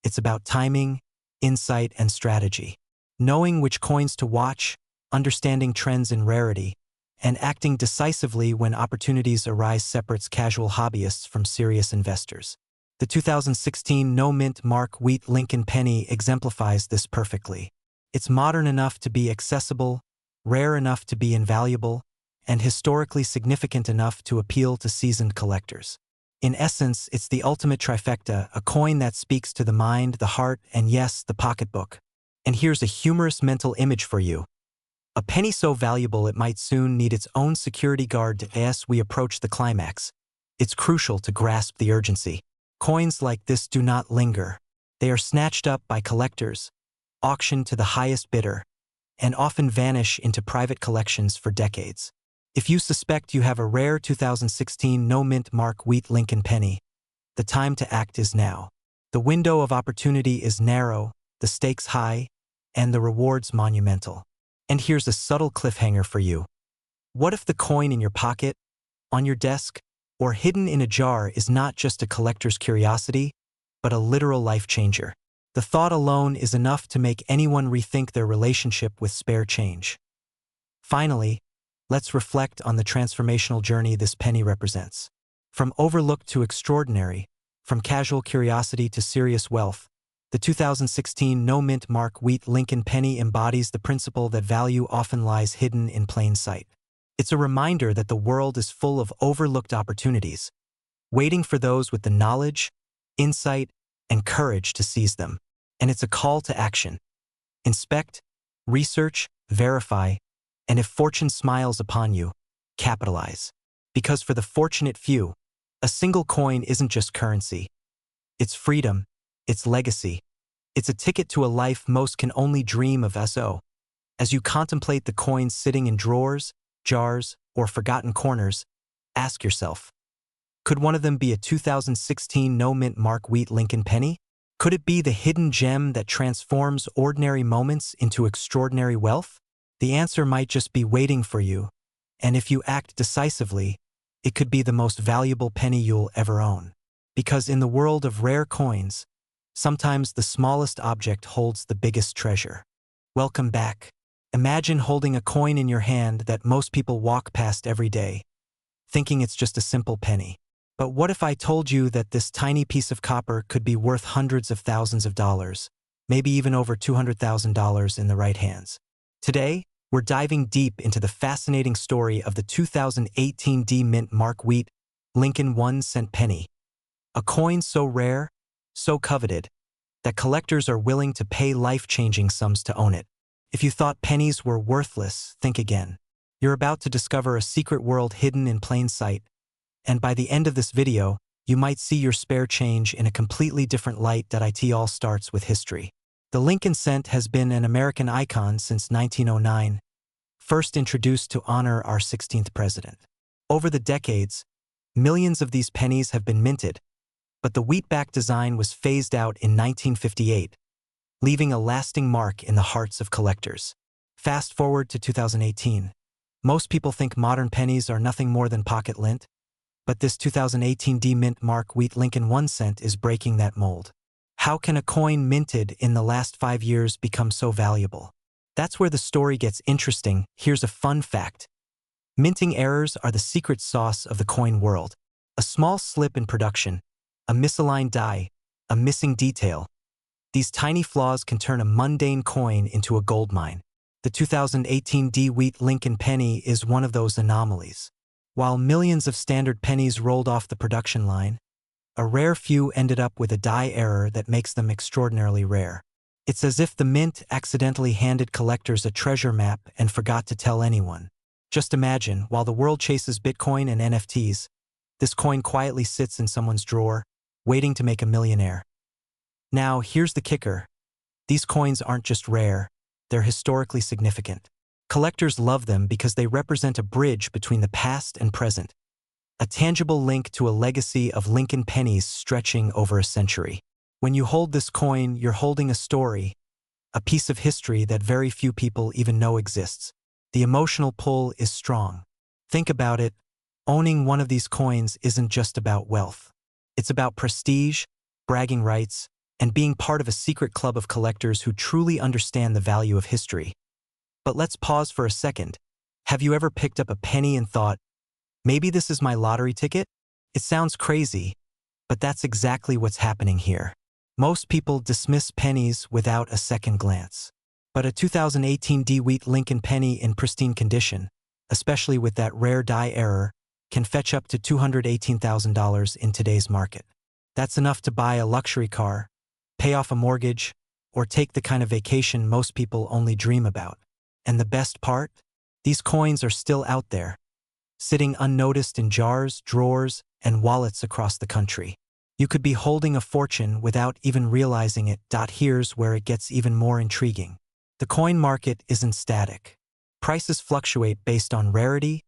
It's about timing, insight, and strategy. Knowing which coins to watch, understanding trends in rarity, and acting decisively when opportunities arise separates casual hobbyists from serious investors. The 2016 no-mint Mark Wheat Lincoln penny exemplifies this perfectly. It's modern enough to be accessible, rare enough to be invaluable, and historically significant enough to appeal to seasoned collectors. In essence, it's the ultimate trifecta, a coin that speaks to the mind, the heart, and yes, the pocketbook. And here's a humorous mental image for you. A penny so valuable it might soon need its own security guard as we approach the climax. It's crucial to grasp the urgency. Coins like this do not linger. They are snatched up by collectors, auctioned to the highest bidder, and often vanish into private collections for decades. If you suspect you have a rare 2016 no-mint Mark Wheat Lincoln penny, the time to act is now. The window of opportunity is narrow, the stakes high, and the rewards monumental. And here's a subtle cliffhanger for you. What if the coin in your pocket, on your desk, or hidden in a jar is not just a collector's curiosity, but a literal life changer? The thought alone is enough to make anyone rethink their relationship with spare change. Finally, let's reflect on the transformational journey this penny represents. From overlooked to extraordinary, from casual curiosity to serious wealth, the 2016 no-mint Mark Wheat Lincoln penny embodies the principle that value often lies hidden in plain sight. It's a reminder that the world is full of overlooked opportunities, waiting for those with the knowledge, insight, and courage to seize them. And it's a call to action. Inspect, research, verify, and if fortune smiles upon you, capitalize. Because for the fortunate few, a single coin isn't just currency. It's freedom, it's legacy. It's a ticket to a life most can only dream of. So, as you contemplate the coins sitting in drawers, jars, or forgotten corners, ask yourself, could one of them be a 2016 no-mint Mark Wheat Lincoln penny? Could it be the hidden gem that transforms ordinary moments into extraordinary wealth? The answer might just be waiting for you, and if you act decisively, it could be the most valuable penny you'll ever own. Because in the world of rare coins, sometimes the smallest object holds the biggest treasure. Welcome back. Imagine holding a coin in your hand that most people walk past every day, thinking it's just a simple penny. But what if I told you that this tiny piece of copper could be worth hundreds of thousands of dollars, maybe even over $200,000 in the right hands? Today, we're diving deep into the fascinating story of the 2018 D-Mint Mark Wheat Lincoln 1-cent penny, a coin so rare, so coveted, that collectors are willing to pay life-changing sums to own it. If you thought pennies were worthless, think again. You're about to discover a secret world hidden in plain sight, and by the end of this video, you might see your spare change in a completely different light. It all starts with history. The Lincoln cent has been an American icon since 1909, first introduced to honor our 16th president. Over the decades, millions of these pennies have been minted, but the wheatback design was phased out in 1958, leaving a lasting mark in the hearts of collectors. Fast forward to 2018. Most people think modern pennies are nothing more than pocket lint, but this 2018 D-Mint Mark Wheat Lincoln 1-cent is breaking that mold. How can a coin minted in the last 5 years become so valuable? That's where the story gets interesting. Here's a fun fact. Minting errors are the secret sauce of the coin world. A small slip in production, a misaligned die, a missing detail. These tiny flaws can turn a mundane coin into a goldmine. The 2018 DeWitt Lincoln penny is one of those anomalies. While millions of standard pennies rolled off the production line, a rare few ended up with a die error that makes them extraordinarily rare. It's as if the mint accidentally handed collectors a treasure map and forgot to tell anyone. Just imagine, while the world chases Bitcoin and NFTs, this coin quietly sits in someone's drawer, waiting to make a millionaire. Now, here's the kicker. These coins aren't just rare, they're historically significant. Collectors love them because they represent a bridge between the past and present, a tangible link to a legacy of Lincoln pennies stretching over a century. When you hold this coin, you're holding a story, a piece of history that very few people even know exists. The emotional pull is strong. Think about it, owning one of these coins isn't just about wealth. It's about prestige, bragging rights, and being part of a secret club of collectors who truly understand the value of history. But let's pause for a second. Have you ever picked up a penny and thought, maybe this is my lottery ticket? It sounds crazy, but that's exactly what's happening here. Most people dismiss pennies without a second glance. But a 2018 DeWitt Lincoln penny in pristine condition, especially with that rare die error, can fetch up to $218,000 in today's market. That's enough to buy a luxury car, pay off a mortgage, or take the kind of vacation most people only dream about. And the best part? These coins are still out there, sitting unnoticed in jars, drawers, and wallets across the country. You could be holding a fortune without even realizing it. Here's where it gets even more intriguing. The coin market isn't static. Prices fluctuate based on rarity,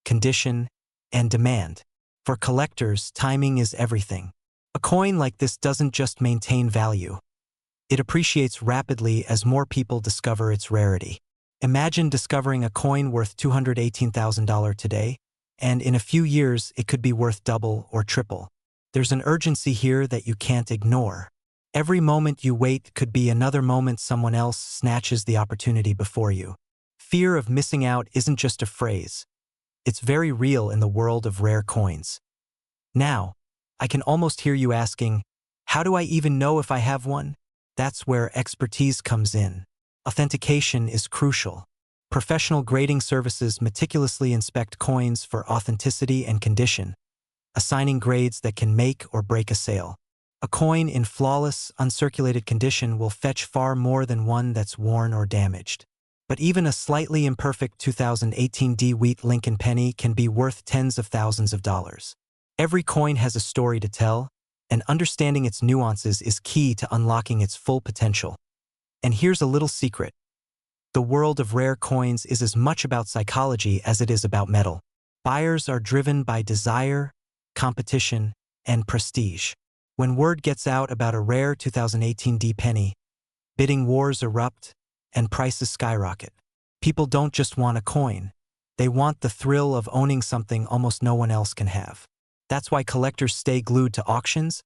condition, and demand. For collectors, timing is everything. A coin like this doesn't just maintain value. It appreciates rapidly as more people discover its rarity. Imagine discovering a coin worth $218,000 today, and in a few years it could be worth double or triple. There's an urgency here that you can't ignore. Every moment you wait could be another moment someone else snatches the opportunity before you. Fear of missing out isn't just a phrase. It's very real in the world of rare coins. Now, I can almost hear you asking, how do I even know if I have one? That's where expertise comes in. Authentication is crucial. Professional grading services meticulously inspect coins for authenticity and condition, assigning grades that can make or break a sale. A coin in flawless, uncirculated condition will fetch far more than one that's worn or damaged. But even a slightly imperfect 2018 DeWitt Lincoln penny can be worth tens of thousands of dollars. Every coin has a story to tell, and understanding its nuances is key to unlocking its full potential. And here's a little secret. The world of rare coins is as much about psychology as it is about metal. Buyers are driven by desire, competition, and prestige. When word gets out about a rare 2018 D penny, bidding wars erupt and prices skyrocket. People don't just want a coin. They want the thrill of owning something almost no one else can have. That's why collectors stay glued to auctions,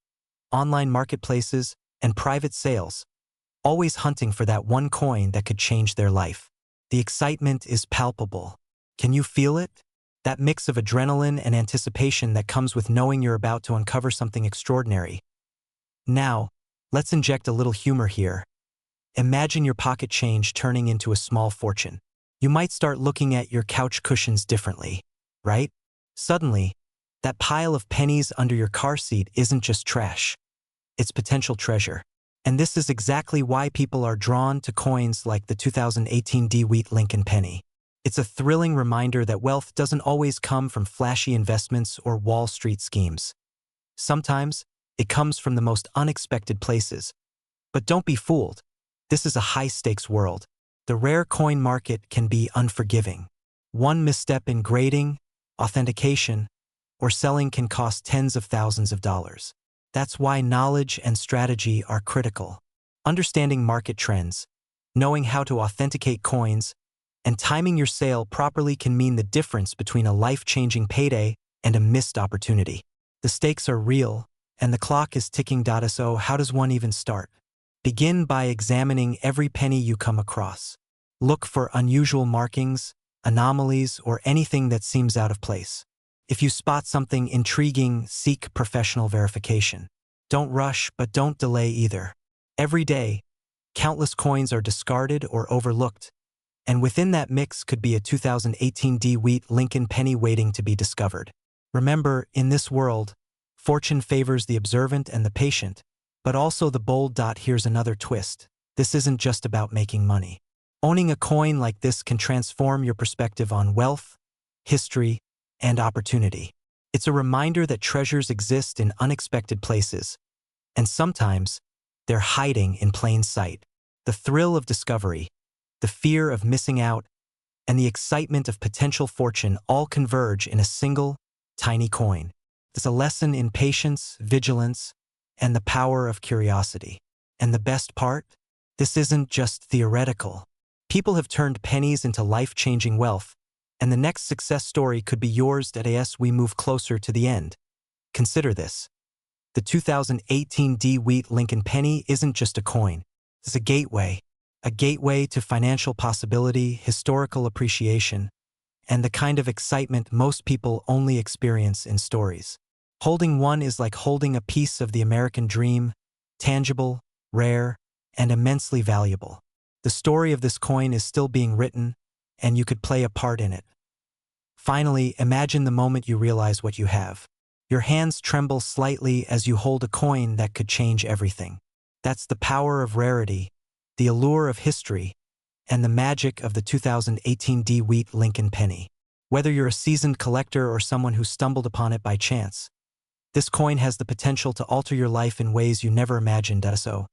online marketplaces, and private sales, always hunting for that one coin that could change their life. The excitement is palpable. Can you feel it? That mix of adrenaline and anticipation that comes with knowing you're about to uncover something extraordinary. Now, let's inject a little humor here. Imagine your pocket change turning into a small fortune. You might start looking at your couch cushions differently, right? Suddenly, that pile of pennies under your car seat isn't just trash. It's potential treasure. And this is exactly why people are drawn to coins like the 2018 DeWitt Lincoln penny. It's a thrilling reminder that wealth doesn't always come from flashy investments or Wall Street schemes. Sometimes, it comes from the most unexpected places. But don't be fooled. This is a high-stakes world. The rare coin market can be unforgiving. One misstep in grading, authentication, or selling can cost tens of thousands of dollars. That's why knowledge and strategy are critical. Understanding market trends, knowing how to authenticate coins, and timing your sale properly can mean the difference between a life-changing payday and a missed opportunity. The stakes are real, and the clock is ticking. So how does one even start? Begin by examining every penny you come across. Look for unusual markings, anomalies, or anything that seems out of place. If you spot something intriguing, seek professional verification. Don't rush, but don't delay either. Every day, countless coins are discarded or overlooked, and within that mix could be a 2018 DeWitt Lincoln penny waiting to be discovered. Remember, in this world, fortune favors the observant and the patient, but also the bold. Here's another twist. This isn't just about making money. Owning a coin like this can transform your perspective on wealth, history, and opportunity. It's a reminder that treasures exist in unexpected places, and sometimes they're hiding in plain sight. The thrill of discovery, the fear of missing out, and the excitement of potential fortune all converge in a single, tiny coin. It's a lesson in patience, vigilance, and the power of curiosity. And the best part? This isn't just theoretical. People have turned pennies into life-changing wealth, and the next success story could be yours. As we move closer to the end, consider this. The 2018 DeWitt Lincoln penny isn't just a coin. It's a gateway to financial possibility, historical appreciation, and the kind of excitement most people only experience in stories. Holding one is like holding a piece of the American dream, tangible, rare, and immensely valuable. The story of this coin is still being written, and you could play a part in it. Finally, imagine the moment you realize what you have. Your hands tremble slightly as you hold a coin that could change everything. That's the power of rarity, the allure of history, and the magic of the 2018 DeWitt Lincoln penny. Whether you're a seasoned collector or someone who stumbled upon it by chance, this coin has the potential to alter your life in ways you never imagined. So,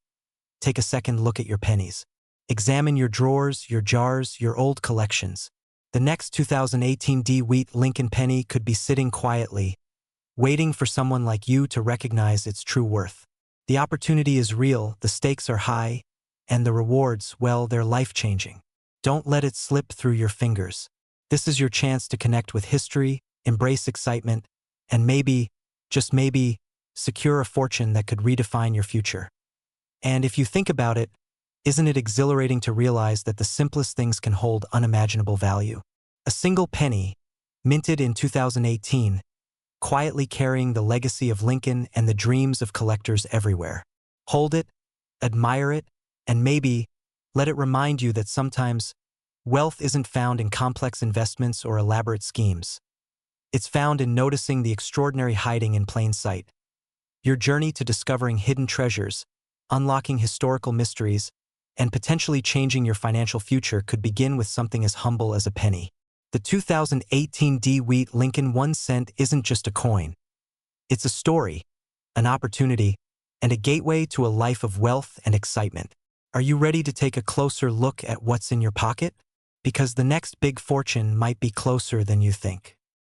take a second look at your pennies. Examine your drawers, your jars, your old collections. The next 2018 DeWitt Lincoln penny could be sitting quietly, waiting for someone like you to recognize its true worth. The opportunity is real, the stakes are high, and the rewards, well, they're life-changing. Don't let it slip through your fingers. This is your chance to connect with history, embrace excitement, and maybe, just maybe, secure a fortune that could redefine your future. And if you think about it, isn't it exhilarating to realize that the simplest things can hold unimaginable value? A single penny, minted in 2018, quietly carrying the legacy of Lincoln and the dreams of collectors everywhere. Hold it, admire it, and maybe let it remind you that sometimes wealth isn't found in complex investments or elaborate schemes. It's found in noticing the extraordinary hiding in plain sight. Your journey to discovering hidden treasures, unlocking historical mysteries, and potentially changing your financial future could begin with something as humble as a penny. The 2018 DeWitt Lincoln 1 cent isn't just a coin. It's a story, an opportunity, and a gateway to a life of wealth and excitement. Are you ready to take a closer look at what's in your pocket? Because the next big fortune might be closer than you think.